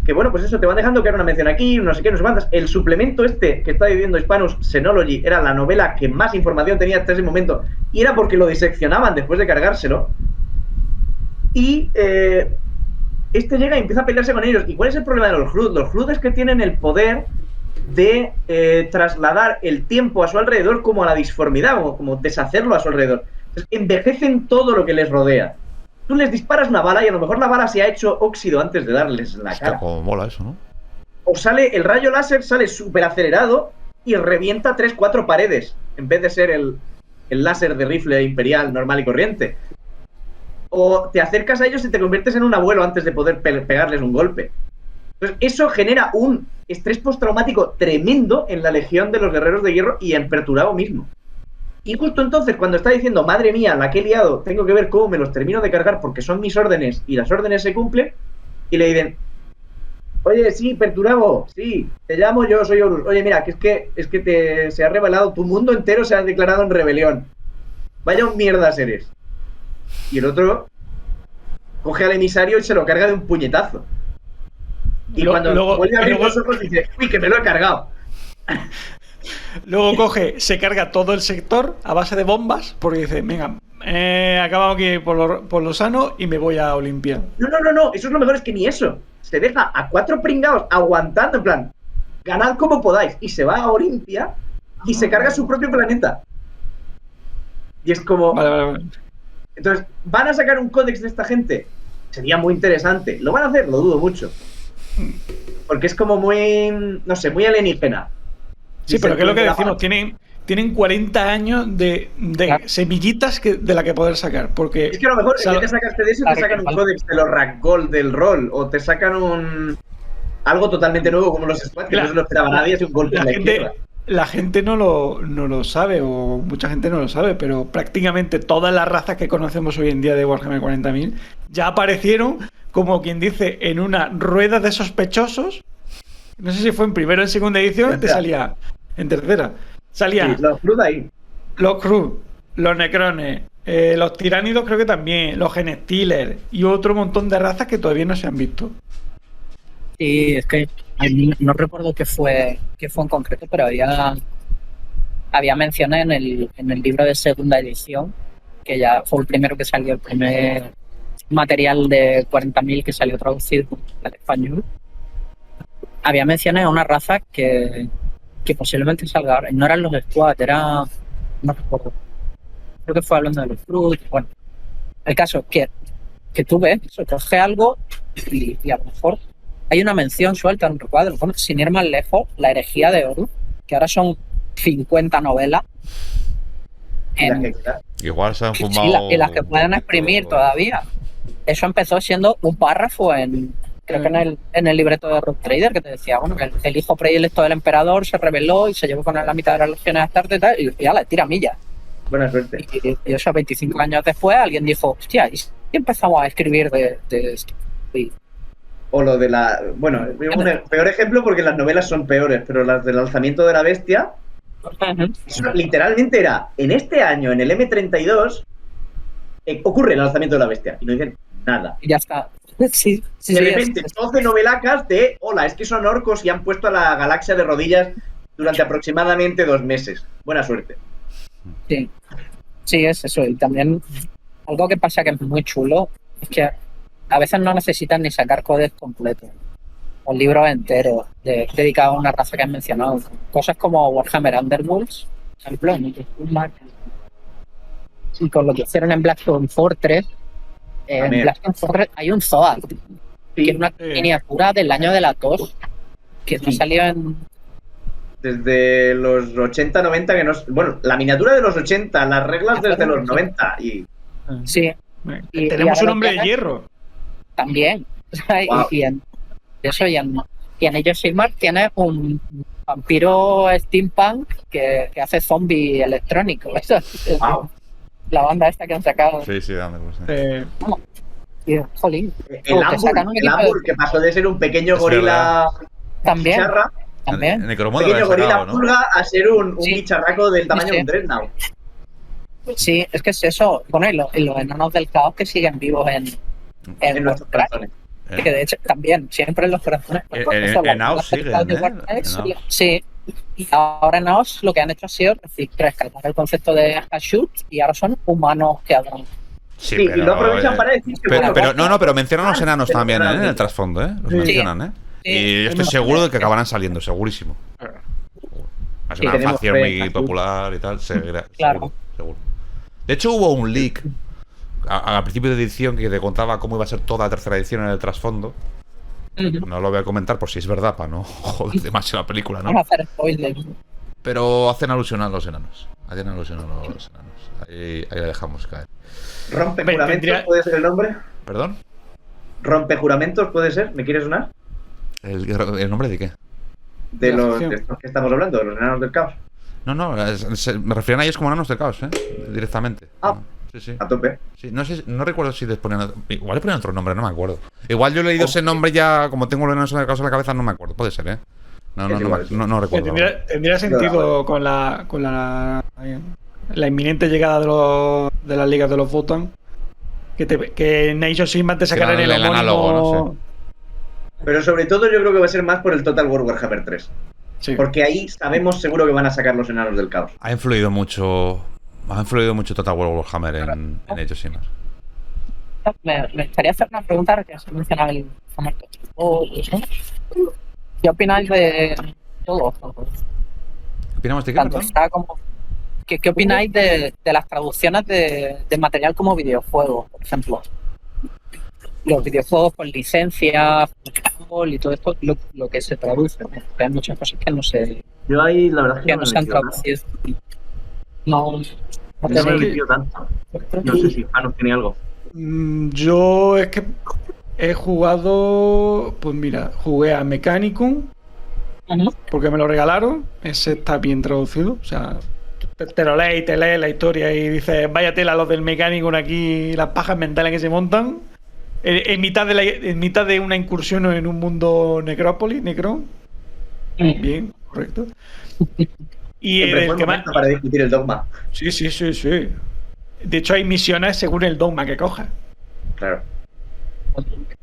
que, bueno, pues eso, te van dejando que era una mención aquí, no sé qué, no sé cuántas. El suplemento que está viviendo Hispanus, Xenology, era la novela que más información tenía hasta ese momento, y era porque lo diseccionaban después de cargárselo. Y este llega y empieza a pelearse con ellos. ¿Y cuál es el problema de los Hrud? Los Hrud es que tienen el poder de trasladar el tiempo a su alrededor como a la disformidad, como deshacerlo a su alrededor. Entonces, envejecen todo lo que les rodea. Tú les disparas una bala y a lo mejor la bala se ha hecho óxido antes de darles la cara. Está como mola eso, ¿no? O el rayo láser sale súper acelerado y revienta 3-4 paredes, en vez de ser el láser de rifle imperial normal y corriente. O te acercas a ellos y te conviertes en un abuelo antes de poder pegarles un golpe. Entonces, eso genera un estrés postraumático tremendo en la legión de los guerreros de hierro y en Perturabo mismo. Y justo entonces, cuando está diciendo, madre mía, la que he liado, tengo que ver cómo me los termino de cargar porque son mis órdenes y las órdenes se cumplen, y le dicen, oye, sí, Perturabo, sí, te llamo yo, soy Horus. Oye, mira, que es que se ha revelado, tu mundo entero se ha declarado en rebelión. Vaya un mierdas eres. Y el otro coge al emisario y se lo carga de un puñetazo. Y cuando vuelve a abrir los ojos dice, uy, que me lo he cargado. Luego se carga todo el sector a base de bombas, porque dice, venga, acabamos aquí por lo sano y me voy a Olimpia. No, eso es lo mejor, es que ni eso. Se deja a 4 pringados aguantando, en plan, ganad como podáis, y se va a Olimpia y se carga su propio planeta. Y es como... Vale. Entonces, ¿van a sacar un códex de esta gente? Sería muy interesante. ¿Lo van a hacer? Lo dudo mucho. Porque es como muy, no sé, muy alienígena. Sí, pero ¿qué es lo que decimos? Tienen 40 años de semillitas de la que poder sacar. Porque es que a lo mejor en vez de sacarte de eso, te sacan un códex de los ragdoll del rol, o te sacan algo totalmente nuevo como los squads, que no se lo esperaba nadie, es un golpe en la izquierda. La gente no lo sabe, o mucha gente no lo sabe, pero prácticamente todas las razas que conocemos hoy en día de Warhammer 40.000 ya aparecieron, como quien dice, en una rueda de sospechosos. No sé si fue en primera o en segunda edición, te salía... En tercera. Salía... Sí, los Hrud ahí. Los Hrud. los necrones, los tiránidos creo que también, los genestealers y otro montón de razas que todavía no se han visto. Sí, es que no recuerdo qué fue en concreto, pero había menciones en el libro de segunda edición, que ya fue el primero que salió, el primer material de 40.000 que salió traducido al español. Había menciones a una raza que posiblemente salga ahora. No eran los Squad, no recuerdo. Creo que fue hablando de los Fruit. Bueno, el caso es que tú ves, coge algo y a lo mejor hay una mención suelta en un recuadro. Bueno, sin ir más lejos, la herejía de Horus, que ahora son 50 novelas. Igual se han fumado. Y las que pueden exprimir todavía. Eso empezó siendo un párrafo creo que en el libreto de Rogue Trader, que te decía, bueno, que el hijo predilecto del emperador se rebeló y se llevó con la mitad de las legiones a Astarte y tal, y ya la tira millas. Buena suerte. Y eso 25 años después alguien dijo, hostia, ¿y si empezamos a escribir de esto? O lo de la... Bueno, un peor ejemplo porque las novelas son peores, pero las del alzamiento de la bestia, eso literalmente era, en este año, en el M32, ocurre el alzamiento de la bestia, y no dicen nada. Y ya está. Sí, de repente, 12 novelacas de, hola, es que son orcos y han puesto a la galaxia de rodillas durante aproximadamente 2 meses. Buena suerte. Sí, es eso. Y también algo que pasa que es muy chulo es que a veces no necesitan ni sacar codex completos o libros enteros dedicados a una raza que has mencionado. Cosas como Warhammer Underworlds, por ejemplo, y con lo que hicieron en Blackstone Fortress. En Blackstone Fortress hay un Zoad, que es una miniatura del año de la tos, que no salió desde los 80, 90, que no... Bueno, la miniatura de los 80, las reglas desde los 90. Sí. Tenemos un hombre de hierro. También. Wow. Y en Age of Sigmar tiene un vampiro steampunk que hace zombie electrónico. Eso es la banda esta que han sacado. Sí, dame. Jolín. El Ambur, que pasó de ser un pequeño gorila también. Bicharra, también. Un pequeño gorila pulga, a ser un bicharraco del tamaño de un Dreadnought. Sí, es que es eso. Bueno, y los enanos del caos que siguen vivos en nuestros corazones. Que de hecho también, siempre en los corazones. En Naos siguen, Sí. Y ahora en Naos lo que han hecho ha sido rescatar el concepto de Ashut y ahora son humanos que hablan. Sí, pero, y lo aprovechan para decir que pero mencionan los enanos también en el trasfondo, Los mencionan, Sí. Y yo estoy seguro de que acabarán saliendo, segurísimo. Es una facción muy popular y tal, claro. Seguro. De hecho, hubo un leak al principio de edición que te contaba cómo iba a ser toda la tercera edición en el trasfondo. No lo voy a comentar por si es verdad, para no joder demasiado la película, ¿no? Vamos a hacer spoiler. Pero hacen alusión a los enanos. Ahí la dejamos caer. ¿Rompejuramentos puede ser el nombre? ¿Perdón? ¿Rompejuramentos puede ser? ¿Me quieres sonar? ¿El nombre de qué? De estos que estamos hablando, de los enanos del caos. No, me refieren a ellos como enanos del caos, directamente. Sí. A tope. Sí, no recuerdo si les ponían... Igual le ponían otro nombre, no me acuerdo. Igual yo he leído ese nombre ya, como tengo los enanos del caos en la cabeza, no me acuerdo. Puede ser, No recuerdo. Tendría sentido con la inminente llegada de las ligas de los Votan que en Age of Sigmar te sacaran el análogo, no sé. Pero sobre todo yo creo que va a ser más por el Total War Warhammer 3. Sí. Porque ahí sabemos seguro que van a sacar los enanos del caos. Ha influido mucho Total War Warhammer en Age of Sigmar. Me gustaría hacer una pregunta que se menciona el ¿qué opináis de todo? ¿Opinamos de qué? ¿Qué opináis de las traducciones de material como videojuegos, por ejemplo? Los videojuegos con licencia y todo esto, lo que se traduce. Hay muchas cosas que no se... Yo ahí, la verdad es que no se han traducido. No me he metido tanto. No sé si Janus tiene algo. Yo es que he jugado... Pues mira, jugué a Mechanicum porque me lo regalaron. Ese está bien traducido. O sea, te lo lees y te lees la historia y dices, vaya tela los del Mechanicum aquí, las pajas mentales que se montan. En mitad de una incursión en un mundo Necron. Bien, correcto. Y Siempre el fue que más... momento para discutir el dogma. Sí. De hecho, hay misiones según el dogma que coja. Claro.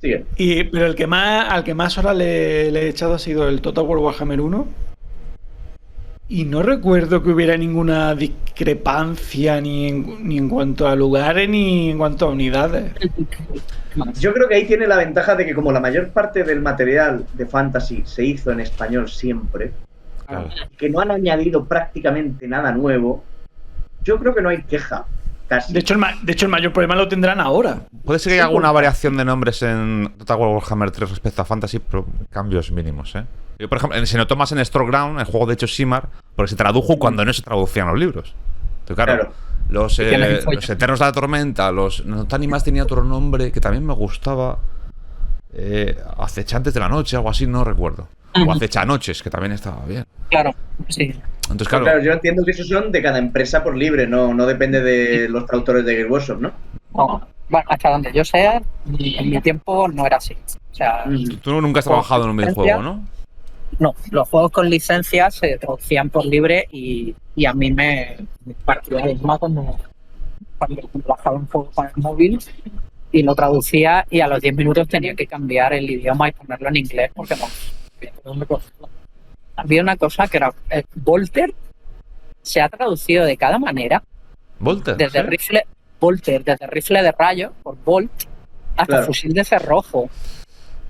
Sigue. Pero al que más horas le he echado ha sido el Total War Warhammer 1. Y no recuerdo que hubiera ninguna discrepancia ni en cuanto a lugares ni en cuanto a unidades. Yo creo que ahí tiene la ventaja de que como la mayor parte del material de Fantasy se hizo en español siempre, Claro. que no han añadido prácticamente nada nuevo, yo creo que no hay queja. Casi. De hecho, el mayor problema lo tendrán ahora. Puede ser que haya alguna variación de nombres en Total War Warhammer 3 respecto a Fantasy, pero cambios mínimos, ¿eh? Yo, por ejemplo, se notó más en Storeground, el juego de hecho Shimar, porque se tradujo cuando no se traducían los libros. Entonces, claro. Los Eternos de la Tormenta, los Notánimas tenía otro nombre que también me gustaba. Acechantes de la Noche, algo así, no recuerdo. O Acechanoches, que también estaba bien. Claro, sí. Entonces, Claro, yo entiendo que esos son de cada empresa por libre, no depende de los traductores de Game Workshop, ¿no? No, bueno, hasta donde yo sé, en mi tiempo no era así. O sea, tú nunca has trabajado en un videojuego, ¿no? no, los juegos con licencias se traducían por libre y a mí me partía el alma cuando bajaba un juego con el móvil y lo traducía y a los 10 minutos tenía que cambiar el idioma y ponerlo en inglés porque no. Había una cosa que era Volter se ha traducido de cada manera. Volter. Desde rifle de rayo por Volt hasta fusil de cerrojo.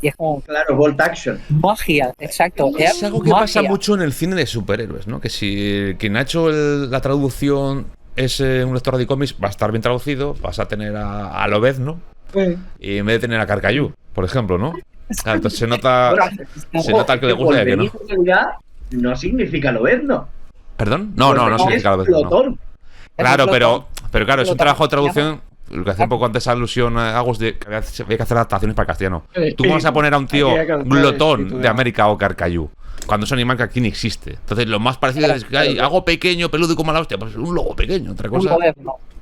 Y es como Claro, Bolt Action. magia, exacto. Es algo que magia. pasa mucho en el cine de superhéroes, ¿no? Que si quien ha hecho la traducción es un lector de cómics, va a estar bien traducido, vas a tener a Lobezno, y en vez de tener a Carcayú, por ejemplo, ¿no? Claro, entonces se nota al que le gusta y al que no. En realidad no significa Lobezno. ¿Perdón? No significa Lobezno. No. Plotón. Claro, pero claro, es un trabajo de traducción. Lo que hace un poco antes alusión a Agus de que había que hacer adaptaciones para el castellano. ¿Tú cómo vas a poner a un tío glotón de América o Carcayú? Cuando es un animal que aquí ni existe. Entonces, lo más parecido es que hay algo pequeño, peludo y como la hostia. Pues un lobo pequeño, otra cosa.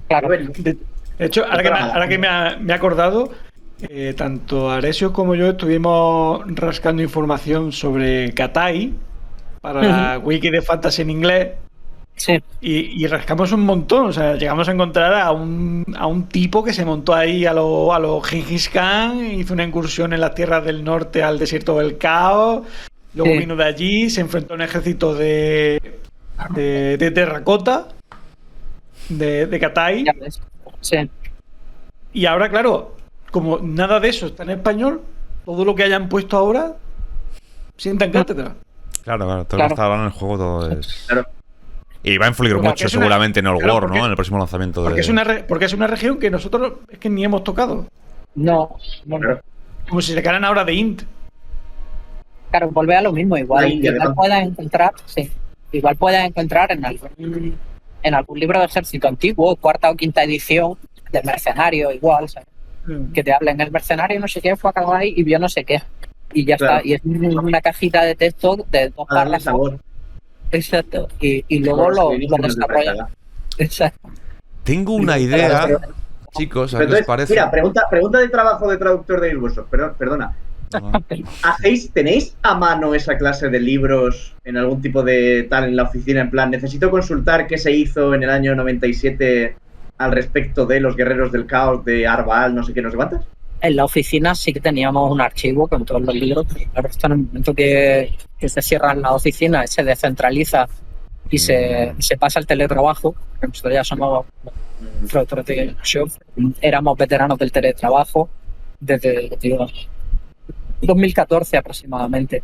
Claro. De hecho, ahora que me ha acordado, tanto Aresio como yo estuvimos rascando información sobre Katai para la wiki de Fantasy en inglés. Sí. Y rascamos un montón, o sea, llegamos a encontrar a un tipo que se montó ahí a lo Gengis Khan, hizo una incursión en las tierras del norte al desierto del Caos, luego vino de allí, se enfrentó a un ejército de terracota, de Katai. Sí. Y ahora, claro, como nada de eso está en español, todo lo que hayan puesto ahora sienta en cátedra. Claro, todo lo que está hablando en el juego todo es... Claro. Y va a influir mucho seguramente en el War, ¿no? En el próximo lanzamiento porque es una región que nosotros es que ni hemos tocado. No. Como si se sacaran ahora de Int. Claro, vuelve a lo mismo. Igual ¿no? puedes encontrar en algún libro de ejército antiguo, cuarta o quinta edición, de mercenario igual, ¿sabes? Que te hablen el mercenario no sé qué fue a Kawaii y vio no sé qué. Y ya está. Y es una cajita de texto de 2 párrafos. Exacto. Y luego lo desarrollan. Exacto. Tengo una idea, chicos, a ver qué os parece. Mira, pregunta de trabajo de traductor de Illusion. Perdona. ¿Tenéis a mano esa clase de libros en algún tipo de tal en la oficina? En plan, necesito consultar qué se hizo en el año 97 al respecto de los guerreros del caos de Arbaal, no sé qué, no sé cuántas. En la oficina sí que teníamos un archivo con todos los libros. Claro, esto en el momento que se cierra la oficina, se descentraliza y se pasa al teletrabajo. Nosotros ya somos traductores de shop. Éramos veteranos del teletrabajo desde 2014 aproximadamente.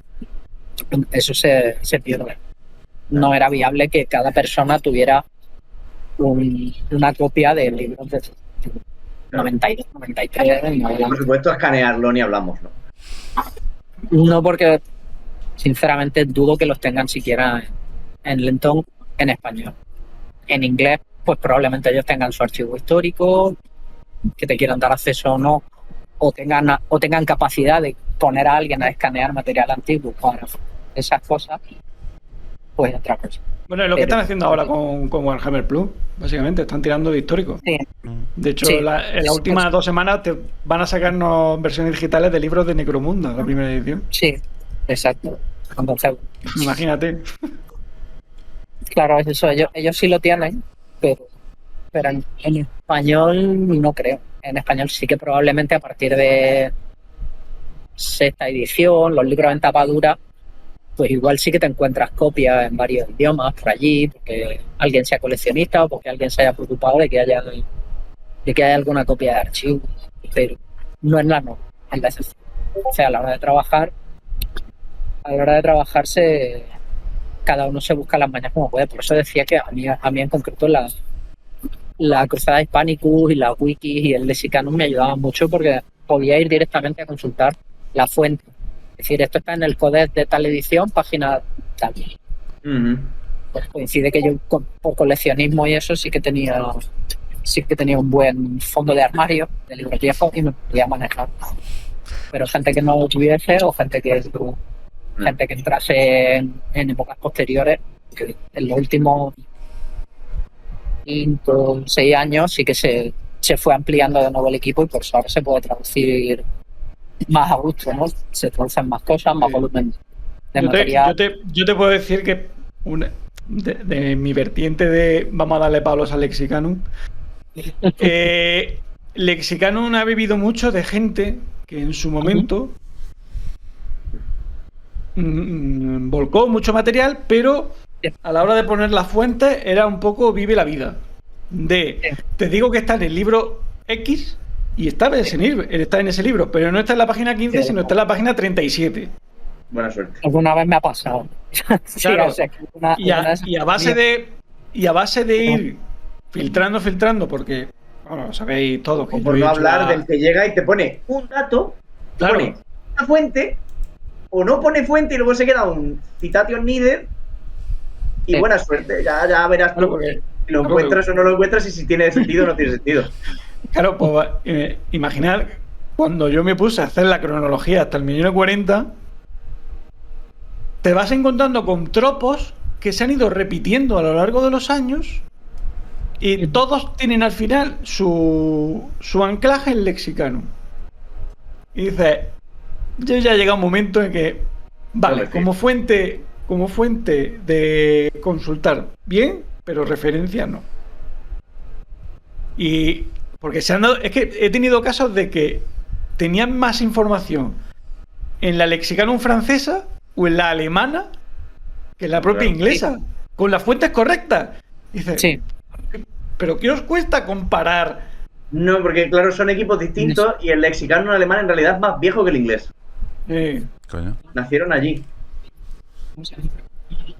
Eso se pierde. No era viable que cada persona tuviera una copia del libro de 92, 93. Por supuesto, escanearlo ni hablamos, ¿no? No, porque sinceramente dudo que los tengan siquiera en lentón en español. En inglés, pues probablemente ellos tengan su archivo histórico, que te quieran dar acceso o no, o tengan capacidad de poner a alguien a escanear material antiguo para esas cosas, pues otra cosa. Bueno, es lo que están haciendo ahora con Warhammer Plus, básicamente, están tirando de histórico. Sí. De hecho, en las últimas 2 semanas te van a sacarnos versiones digitales de libros de Necromunda, la primera edición. Sí, exacto. Entonces, imagínate. Claro, es eso, ellos sí lo tienen, pero en español no creo. En español sí que probablemente a partir de sexta edición, los libros en tapa dura, pues igual sí que te encuentras copias en varios idiomas por allí, porque alguien sea coleccionista o porque alguien se haya preocupado de que haya alguna copia de archivo, pero no es la norma, es la excepción. O sea, a la hora de trabajar cada uno se busca las mañas como puede. Por eso decía que a mí en concreto la Cruzada Hispanicus y la wikis y el Lexicanum me ayudaban mucho porque podía ir directamente a consultar la fuente. Es decir, esto está en el Codex de tal edición, página tal. Pues coincide que yo por coleccionismo y eso sí que tenía un buen fondo de armario de libros viejos y me podía manejar. Pero gente que no lo tuviese o gente que entrase en épocas posteriores, que en los últimos 5 o 6 años sí que se fue ampliando de nuevo el equipo y por eso ahora se puede traducir más a gusto, ¿no? Se traducen más cosas, más volumen de material. Yo te puedo decir que de mi vertiente de vamos a darle palos al Lexicanum, Lexicanum ha bebido mucho de gente que en su momento volcó mucho material, pero a la hora de poner las fuentes era un poco vive la vida. Te digo que está en el libro X y está en ese libro, pero no está en la página 15, sino está en la página 37. Buena suerte. Alguna vez me ha pasado. Claro. Sí, y a base de ir filtrando, porque bueno, sabéis todo. O por no hablar del que llega y te pone un dato, claro, pone una fuente, o no pone fuente y luego se queda un citation needed. Y buena suerte, ya verás tú si lo encuentras o no lo encuentras y si tiene sentido o no tiene sentido. Claro, pues imaginad cuando yo me puse a hacer la cronología hasta el 1940, te vas encontrando con tropos que se han ido repitiendo a lo largo de los años y todos tienen al final su anclaje en Lexicanum. Y dices, yo ya llega un momento en que, vale, como fuente de consultar, bien, pero referencia no. Y porque es que he tenido casos de que tenían más información en la Lexicanum francesa o en la alemana que en la propia inglesa, con las fuentes correctas. Dices, sí. ¿Pero qué os cuesta comparar? No, porque claro, son equipos distintos y el Lexicanum alemán en realidad es más viejo que el inglés. Coño. Nacieron allí.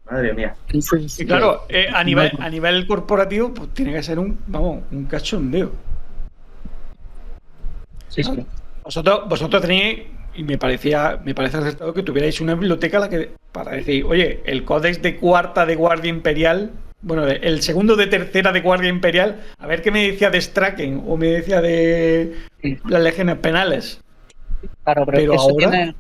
Madre mía. Y claro, a nivel corporativo, pues tiene que ser un cachondeo. Sí. Vosotros tenéis, y me parece acertado que tuvierais una biblioteca para decir, oye, el códex de cuarta de Guardia Imperial, bueno, el segundo de tercera de Guardia Imperial, a ver qué me decía de Straken o me decía de las legiones penales. Claro, pero eso ahora...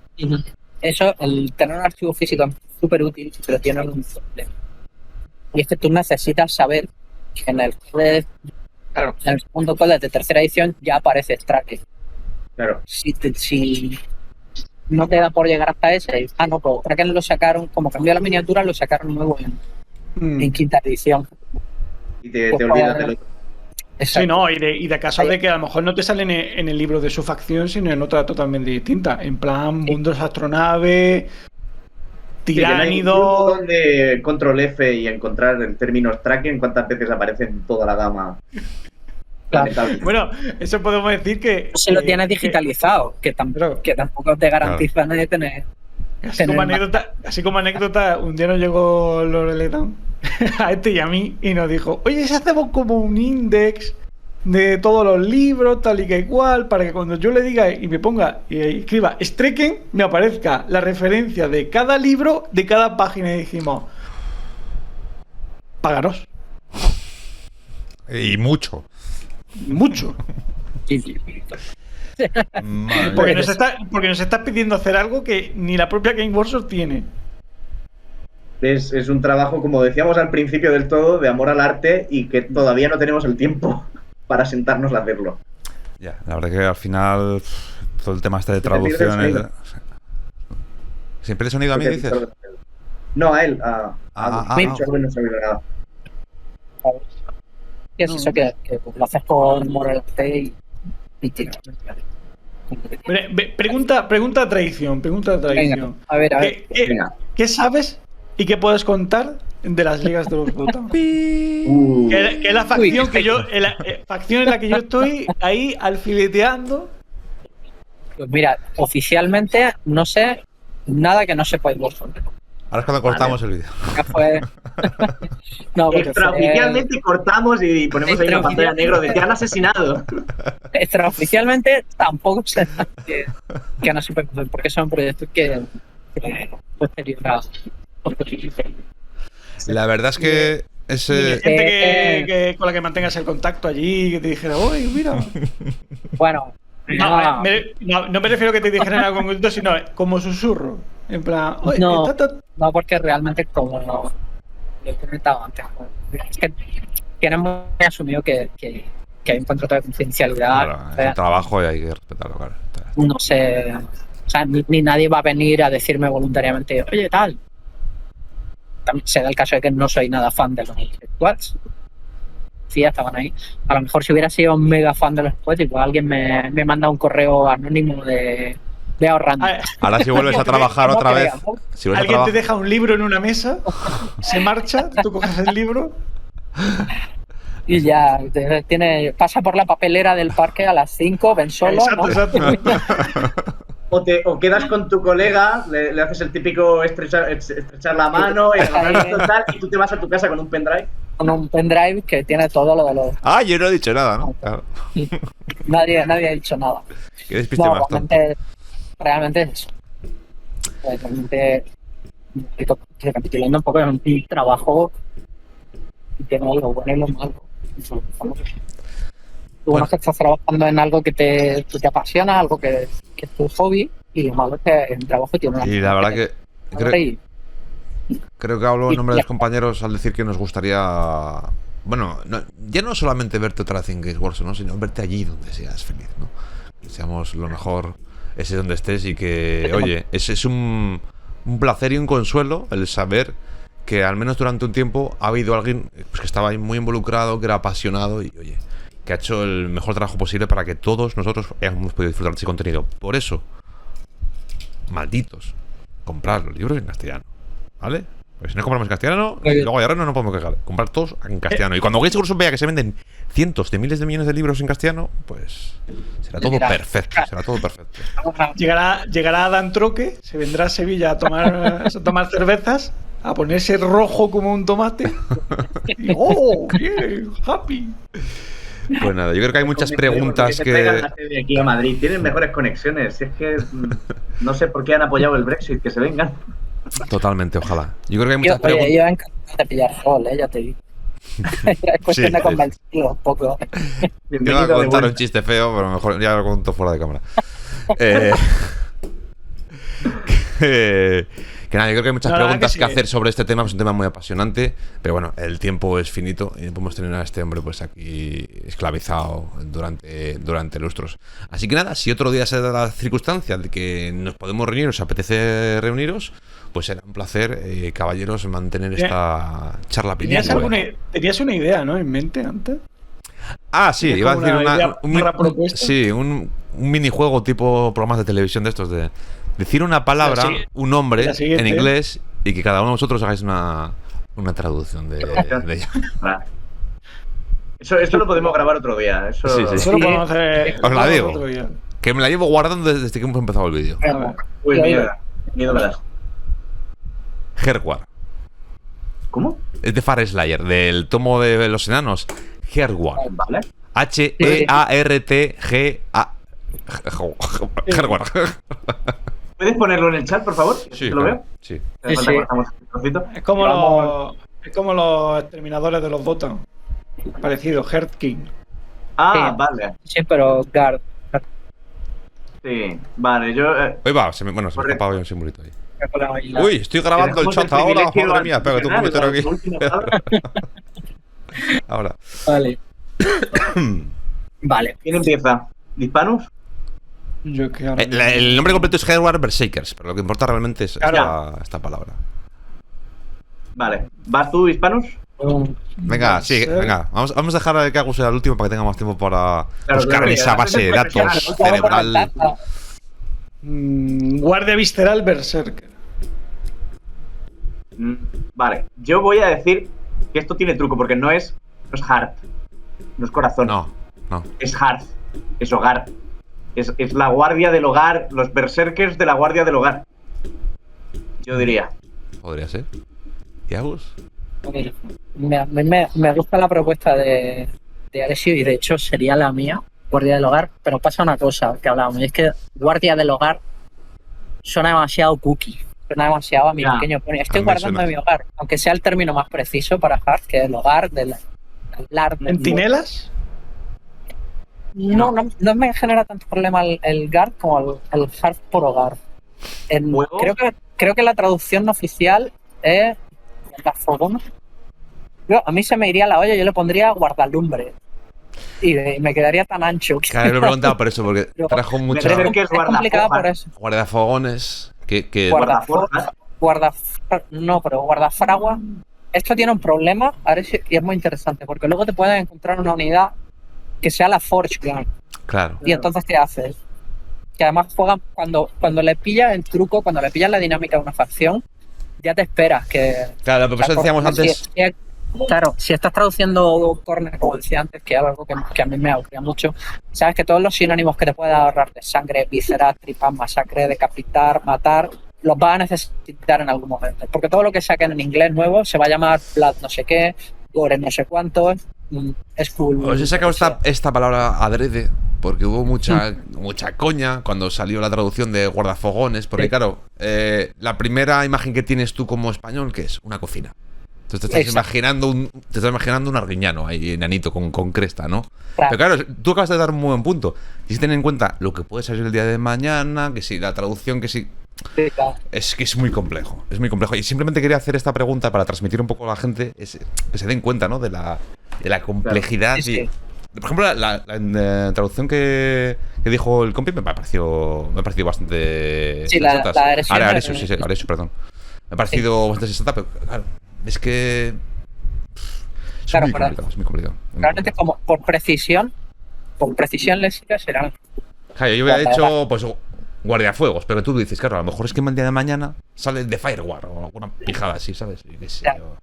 el tener un archivo físico es súper útil, pero tiene un problema. Y es que tú necesitas saber que en el segundo códex de tercera edición ya aparece Straken. Claro. Si no te da por llegar hasta ese, no, pues Straken lo sacaron, como cambió la miniatura, lo sacaron nuevo en quinta edición. Y te olvidas del otro. Exacto. Sí, no, y de casos de que a lo mejor no te salen en el libro de su facción, sino en otra totalmente distinta. En plan, mundos astronave, tiránido. Sí, donde control F y encontrar el término Straken, cuántas veces aparece en toda la gama. Claro. Bueno, eso podemos decir que. Si lo tienes digitalizado, que tampoco te garantiza de tener. Así como anécdota, un día nos llegó Loreletán a este y a mí y nos dijo, oye, si hacemos como un index de todos los libros, tal y que igual, para que cuando yo le diga y me ponga y escriba Straken, me aparezca la referencia de cada libro, de cada página. Y dijimos, páganos. Y mucho. Mucho. Porque nos está pidiendo hacer algo que ni la propia Game Workshop tiene. Es un trabajo, como decíamos al principio del todo, de amor al arte y que todavía no tenemos el tiempo para sentarnos a hacerlo. Ya, la verdad que al final todo el tema este de traducciones... ¿Se pierde el sonido a mí, dices? No, a él. Yo no sabía nada. ¿Qué es eso que lo haces con Moral y tira? Pregunta de tradición. Venga, a ver. ¿Qué sabes y qué puedes contar de las ligas de los Dota? Que es la facción facción en la que yo estoy ahí alfileteando. Pues mira, oficialmente no sé nada que no sepa Illusion. Ahora es cuando cortamos el vídeo. No, extraoficialmente cortamos y ponemos ahí una pantalla negra de te han asesinado. Extraoficialmente tampoco sé que no se puede hacer, porque son proyectos que La verdad es que ese... gente que con la que mantengas el contacto allí, que te dijera, uy, mira. Bueno, no me refiero a que te dijeran algo concreto, sino como susurro. En plan, oye, no, porque realmente, como lo he comentado antes, es que tienen muy asumido que hay un contrato de confidencialidad. Claro, es un trabajo y hay que respetarlo, claro. No sé, o sea, ni nadie va a venir a decirme voluntariamente, oye, tal. También se da el caso de que no soy nada fan de los squads. Sí, estaban ahí. A lo mejor si hubiera sido un mega fan de los squads, igual alguien me manda un correo anónimo de ahorrando. Ahora si vuelves a trabajar otra vez... Si alguien te deja un libro en una mesa, se marcha, tú coges el libro... Y ya, pasa por la papelera del parque a las 5, ven solo, exacto, ¿no? Exacto. O quedas con tu colega, le haces el típico estrechar la mano y tú te vas a tu casa con un pendrive. Con un pendrive que tiene todo lo de los... yo no he dicho nada, ¿no? Claro. Nadie ha dicho nada. Qué despiste más tonto. Realmente es eso. Realmente, recapitulando un poco, es un trabajo que tiene lo bueno y lo malo. Tú que estás trabajando en algo que te apasiona, algo que es tu hobby, y lo malo es que el trabajo tiene una... Y la verdad que creo que hablo en nombre de los compañeros al decir que nos gustaría... Bueno, ya no solamente verte otra vez en Games Workshop, ¿no? Sino verte allí donde seas feliz, ¿no? Que seamos lo mejor, ese donde estés, y que, oye, ese es un placer y un consuelo el saber que al menos durante un tiempo ha habido alguien pues, que estaba ahí muy involucrado, que era apasionado y, oye, que ha hecho el mejor trabajo posible para que todos nosotros hayamos podido disfrutar de ese contenido. Por eso, malditos, comprar los libros en castellano, ¿vale? Pues si no compramos en castellano, luego ya no nos podemos quejar. Comprar todos en castellano. Y cuando Games Workshop vea que se venden cientos de miles de millones de libros en castellano, pues será todo perfecto. Será todo perfecto. Llegará Adam Troque, se vendrá a Sevilla a tomar cervezas, a ponerse rojo como un tomate. Y, ¡oh, bien! ¡Happy! Pues nada, yo creo que hay muchas preguntas que... Aquí a Madrid tienen mejores conexiones. Si es que no sé por qué han apoyado el Brexit, que se vengan. Totalmente, ojalá. Yo creo que hay muchas preguntas. Yo encantado de pillar sol, ya te digo. Es cuestión de convencerlo un poco. Te iba a contar un chiste feo, pero mejor ya lo cuento fuera de cámara. Que nada, yo creo que hay muchas preguntas que hacer sobre este tema. Es un tema muy apasionante, pero bueno, el tiempo es finito y no podemos tener a este hombre pues aquí esclavizado durante lustros. Así que nada, si otro día se da la circunstancia de que nos podemos reunir, os apetece reuniros, pues será un placer, caballeros, mantener esta charla. ¿Tenías una idea, no, en mente antes? Sí, iba a decir un minijuego tipo programas de televisión de estos de decir una palabra, un nombre en inglés y que cada uno de vosotros hagáis una traducción de ella. Eso lo podemos grabar otro día. Eso lo podemos hacer. Os la digo. Que me la llevo guardando desde que hemos empezado el vídeo. Uy, mierda. Miedo me das. Herdwar. ¿Cómo? Es de Far Slayer, del tomo de los enanos. Herdwar. Vale. H-E-A-R-T-G-A. Herdwar. ¿Puedes ponerlo en el chat, por favor? Sí, ¿Lo veo? Sí. Es como los exterminadores de los Dota. Parecido, Herd King. Vale. Sí, pero Guard. Sí, vale, yo... Hoy va, se me ha escapado un simbolito ahí. Uy, estoy grabando el chat ahora, madre mía, pégate un poquito aquí. Ahora. Vale. Vale. ¿Quién empieza? ¿Hispanos? El nombre completo es Herdwar Berserkers, pero lo que importa realmente es esta palabra. Vale. ¿Vas tú, Hispanus? Venga, sí, venga. Vamos a dejar que Agus sea el último para que tenga más tiempo para Claro, buscar claro, esa ya, base de datos profesional, cerebral. Guardia visceral berserker. Vale. Yo voy a decir que esto tiene truco, porque no es heart. No es corazón. No. Es heart. Es hogar. Es la guardia del hogar. Los berserkers de la guardia del hogar. Yo diría. Podría ser. ¿Y Agus? Me gusta la propuesta de Alessio y de hecho sería la mía, guardia del hogar, pero pasa una cosa que hablábamos, y es que guardia del hogar suena demasiado cookie, suena demasiado a mi Ya. pequeño pony. Estoy A mí guardando suena. mi hogar, aunque sea el término más preciso para Hart, que es el hogar del lar. ¿Centinelas? No me genera tanto problema el guard como el Hart por hogar. ¿Juego? Creo que la traducción oficial es guardafogón. A mí se me iría la olla, yo le pondría guardalumbre. Y me quedaría tan ancho. Claro, lo he preguntado por eso, porque trajo mucha Creo que es complicado por guardafojas. eso. guardafogones que Guardaforjas. Pero guardafragua. Esto tiene un problema, y es muy interesante, porque luego te puedes encontrar una unidad que sea la Forge Gun. Claro. Y entonces, ¿qué haces? Que además juegan cuando le pillas el truco, cuando le pillas la dinámica de una facción, ya te esperas que. Claro, pero eso decíamos antes. Claro, si estás traduciendo Corner, como decía antes, que es algo que a mí me aburría mucho, sabes que todos los sinónimos que te puede ahorrar de sangre, vísceras, tripas, masacre, decapitar, matar, los vas a necesitar en algún momento. Porque todo lo que saquen en inglés nuevo se va a llamar Blood no sé qué, Gore no sé cuántos, es cool. Os he sacado esta palabra adrede porque hubo mucha coña cuando salió la traducción de guardafogones. Porque, Sí. claro, la primera imagen que tienes tú como español, ¿qué es? Una cocina. Entonces te estás imaginando un arguiñano ahí, enanito, con cresta, ¿no? Claro. Pero claro, tú acabas de dar un buen punto. Y si ten en cuenta lo que puede salir el día de mañana, que si la traducción, que si. Sí, claro. Es que es muy complejo, es muy complejo. Y simplemente quería hacer esta pregunta para transmitir un poco a la gente, que se den cuenta, ¿no? De la complejidad. Sí, sí. Por ejemplo, la traducción que dijo el compi me pareció bastante Sí, la sensata. Aresio, Aresio, perdón. Me ha parecido bastante sensata, pero claro, es que es Claro, muy pero complicado, es muy complicado. realmente como por precisión léxica serán. Claro, yo hubiera hecho, pues, guardiafuegos, pero tú dices, claro, a lo mejor es que el día de mañana sale de Firewall o alguna pijada así, ¿sabes? Y qué sé Claro.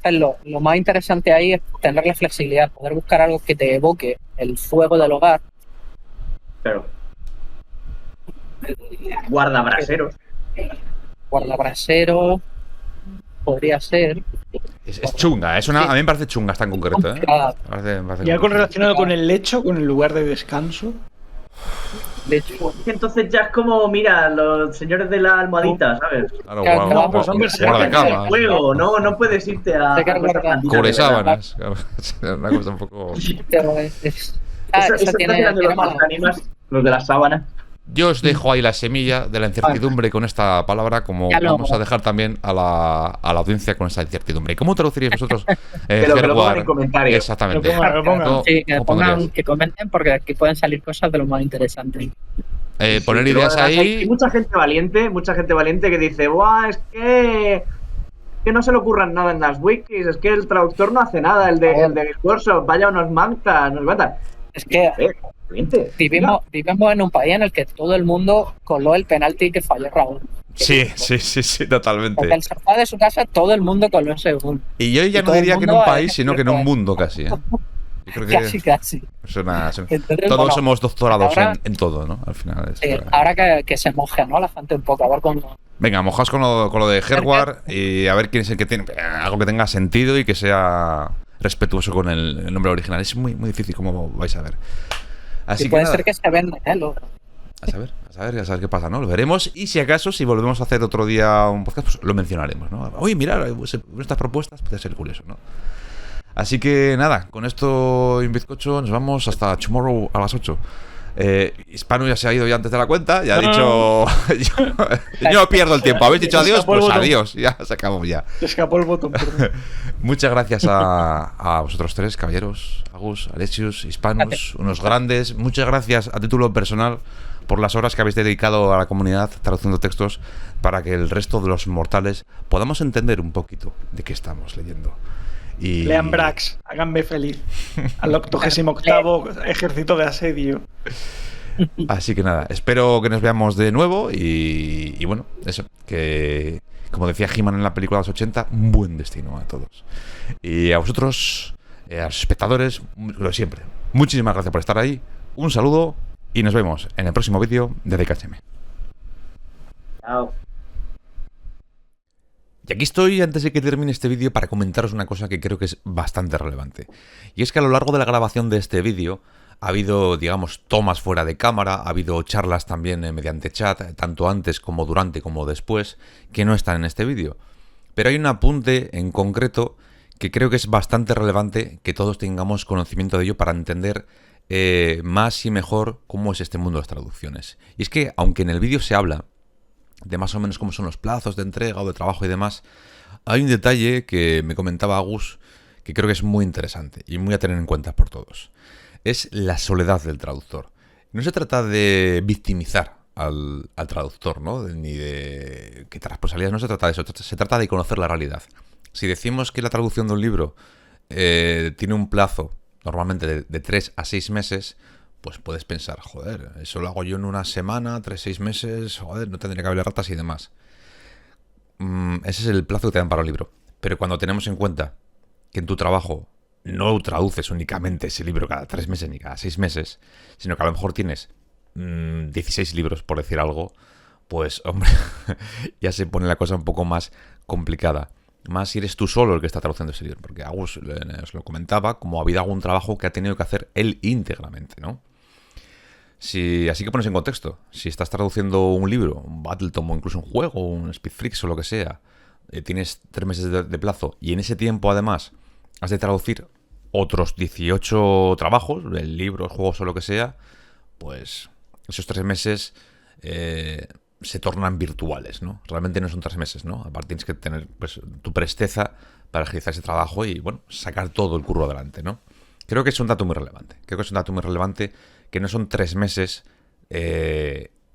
yo. Lo más interesante ahí es tener la flexibilidad, poder buscar algo que te evoque el fuego del hogar. Claro. Guardabraseros. Guardabrasero, podría ser. Es chunga, a mí me parece chunga esta en concreto, ¿eh? Complicada. Me parece ¿Y algo complicado. relacionado con el lecho, con el lugar de descanso? De hecho, Entonces ya es como, mira, los señores de la almohadita, ¿sabes? Claro, Claro, guarda- pues son guarda- berserkers. guardacamas, Juego, no puedes irte a. Te cargas cosas la- bandidas, cubre de verdad. sábanas, claro. Es una cosa un poco. pero Eso eso tiene de los mala- animas, los de las sábanas. Yo os dejo ahí la semilla de la incertidumbre con esta palabra, como Ya lo- vamos a dejar también a la audiencia con esta incertidumbre. ¿Y cómo traduciríais vosotros Que lo pongan Hardware? en comentarios. Exactamente. Que lo pongan. ¿Cómo- Sí, que cómo pongan, pondrías? que comenten, porque aquí pueden salir cosas de lo más interesantes. Poner Sí, ideas pero Hay ahí. mucha gente valiente que dice, ¡buah! Es que no se le ocurran nada en las wikis, es que el traductor no hace nada, el de Workshop, vaya unos mantas, nos matan. Es que Valiente. vivimos en un país en el que todo el mundo coló el penalti que falló Raúl. Sí, totalmente. Porque el sofá de su casa todo el mundo coló ese gol. Y yo ya Y no todo el diría que en mundo un a país, sino que en un ejemplo, mundo casi. Yo creo que Casi. Entonces, todos bueno, somos doctorados ahora- en todo, ¿no? Al final. ahora que se moje, ¿no? La gente un poco, a ver cómo. Venga, mojaos con lo de Hardware y a ver quién es el que tiene algo que tenga sentido y que sea respetuoso con el nombre original. Es muy, muy difícil, como vais a ver. Así Y que puede nada, ser que se venda, ¿eh? a saber qué pasa, ¿no? Lo veremos y si acaso, si volvemos a hacer otro día un podcast, pues lo mencionaremos, ¿no? Oye, mirad, estas propuestas puede ser curioso, ¿no? Así que nada, con esto en bizcocho nos vamos hasta tomorrow a las 8. Hispano ya se ha ido ya antes de la cuenta, ya ha dicho yo pierdo el tiempo, habéis dicho adiós, Escapó el pues botón. adiós, ya se acabó ya. Se escapó el botón, perdón. Muchas gracias a vosotros tres, caballeros, Agus, Alexius, Hispanus, unos grandes. Muchas gracias a título personal por las horas que habéis dedicado a la comunidad traduciendo textos para que el resto de los mortales podamos entender un poquito de qué estamos leyendo. Y... Lean Brax, háganme feliz. Al 88º ejército de asedio. Así que nada, espero que nos veamos de nuevo y bueno, eso, que como decía He-Man en la película de los 80, un buen destino a todos. Y a vosotros, a los espectadores, lo de siempre, muchísimas gracias por estar ahí, un saludo y nos vemos en el próximo vídeo de DKHM. Chao. Y aquí estoy antes de que termine este vídeo para comentaros una cosa que creo que es bastante relevante. Y es que a lo largo de la grabación de este vídeo ha habido, digamos, tomas fuera de cámara, ha habido charlas también mediante chat, tanto antes como durante como después, que no están en este vídeo. Pero hay un apunte en concreto que creo que es bastante relevante que todos tengamos conocimiento de ello para entender más y mejor cómo es este mundo de las traducciones. Y es que, aunque en el vídeo se habla de más o menos cómo son los plazos de entrega o de trabajo y demás, hay un detalle que me comentaba Agus que creo que es muy interesante y muy a tener en cuenta por todos. Es la soledad del traductor. No se trata de victimizar al traductor, ¿no? Ni de que responsabilidad, no se trata de eso, se trata de conocer la realidad. Si decimos que la traducción de un libro tiene un plazo normalmente de 3 a 6 meses, pues puedes pensar, joder, eso lo hago yo en una semana, 3, 6 meses, joder, no tendría que haber ratas y demás. Ese es el plazo que te dan para un libro. Pero cuando tenemos en cuenta que en tu trabajo no traduces únicamente ese libro cada 3 meses ni cada 6 meses, sino que a lo mejor tienes 16 libros, por decir algo, pues, hombre, ya se pone la cosa un poco más complicada. Más si eres tú solo el que está traduciendo ese libro, porque Agus os lo comentaba, como ha habido algún trabajo que ha tenido que hacer él íntegramente, ¿no? Así que pones en contexto, si estás traduciendo un libro, un Battletome o incluso un juego, un Speedfreaks o lo que sea, tienes 3 meses de plazo y en ese tiempo además has de traducir otros 18 trabajos, libros, juegos o lo que sea, pues esos 3 meses se tornan virtuales, ¿no? Realmente no son 3 meses, ¿no? Aparte tienes que tener pues, tu presteza para agilizar ese trabajo y, bueno, sacar todo el curro adelante, ¿no? Creo que es un dato muy relevante. Creo que es un dato muy relevante que no son 3 meses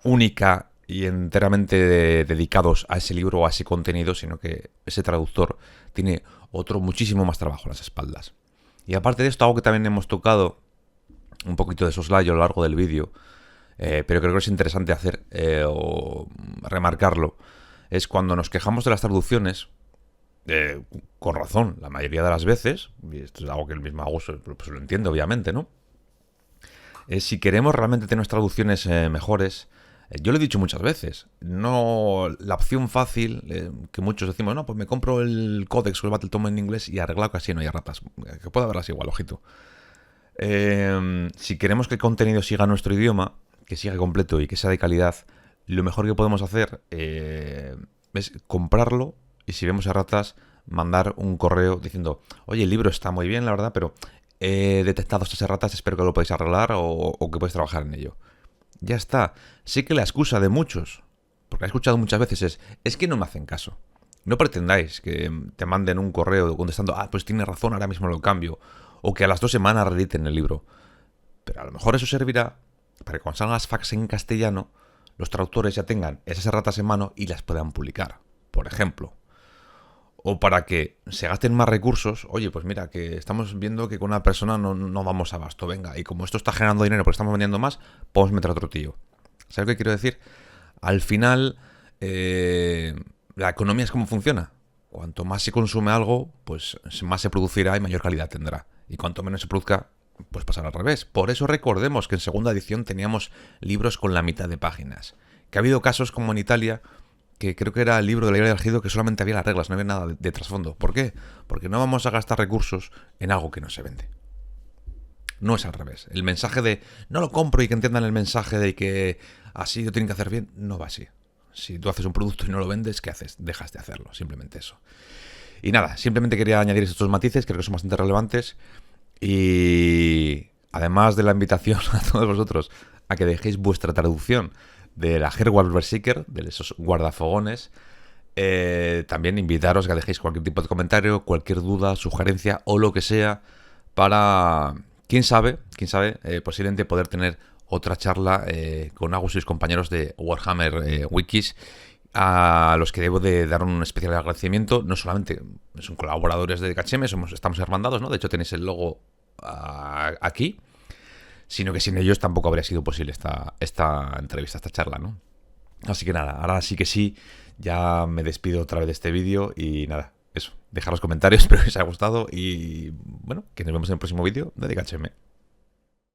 única y enteramente dedicados a ese libro o a ese contenido, sino que ese traductor tiene otro muchísimo más trabajo a las espaldas. Y aparte de esto, algo que también hemos tocado un poquito de soslayo a lo largo del vídeo, pero creo que es interesante hacer o remarcarlo, es cuando nos quejamos de las traducciones, con razón, la mayoría de las veces, y esto es algo que el mismo Agus pues lo entiende obviamente, ¿no? Si queremos realmente tener unas traducciones mejores, yo lo he dicho muchas veces, no la opción fácil, que muchos decimos, no, pues me compro el Codex o el Battletome en inglés y arreglado casi no hay ratas, que puede haberlas igual, ojito. Si queremos que el contenido siga nuestro idioma, que siga completo y que sea de calidad, lo mejor que podemos hacer es comprarlo y si vemos a ratas, mandar un correo diciendo, oye, el libro está muy bien, la verdad, pero he detectado estas erratas, espero que lo podáis arreglar o que podáis trabajar en ello. Ya está. Sí que la excusa de muchos, porque he escuchado muchas veces, es que no me hacen caso. No pretendáis que te manden un correo contestando, pues tiene razón, ahora mismo lo cambio, o que a las 2 semanas reediten el libro. Pero a lo mejor eso servirá para que cuando salgan las fax en castellano, los traductores ya tengan esas erratas en mano y las puedan publicar, por ejemplo. O para que se gasten más recursos, oye, pues mira, que estamos viendo que con una persona no vamos a abasto, venga, y como esto está generando dinero porque estamos vendiendo más, podemos meter a otro tío. ¿Sabes qué quiero decir? Al final, la economía es como funciona. Cuanto más se consume algo, pues más se producirá y mayor calidad tendrá. Y cuanto menos se produzca, pues pasará al revés. Por eso recordemos que en segunda edición teníamos libros con la mitad de páginas. Que ha habido casos como en Italia, que creo que era el libro de la Ira del Gido, que solamente había las reglas, no había nada de trasfondo. ¿Por qué? Porque no vamos a gastar recursos en algo que no se vende. No es al revés. El mensaje de no lo compro y que entiendan el mensaje de que así lo tienen que hacer bien, no va así. Si tú haces un producto y no lo vendes, ¿qué haces? Dejas de hacerlo, simplemente eso. Y nada, simplemente quería añadir estos matices, creo que son bastante relevantes. Y además de la invitación a todos vosotros a que dejéis vuestra traducción de la Hardware Berserker, de esos guardafogones, también invitaros a que dejéis cualquier tipo de comentario, cualquier duda, sugerencia o lo que sea para, quién sabe, posiblemente poder tener otra charla con Agus y sus compañeros de Warhammer Wikis, a los que debo de dar un especial agradecimiento. No solamente son colaboradores de DKHM, estamos hermandados, ¿no? De hecho tenéis el logo aquí, sino que sin ellos tampoco habría sido posible esta entrevista, esta charla, ¿no? Así que nada, ahora sí que sí, ya me despido otra vez de este vídeo y nada, eso, dejar los comentarios, espero que os haya gustado y bueno, que nos vemos en el próximo vídeo de DKHM.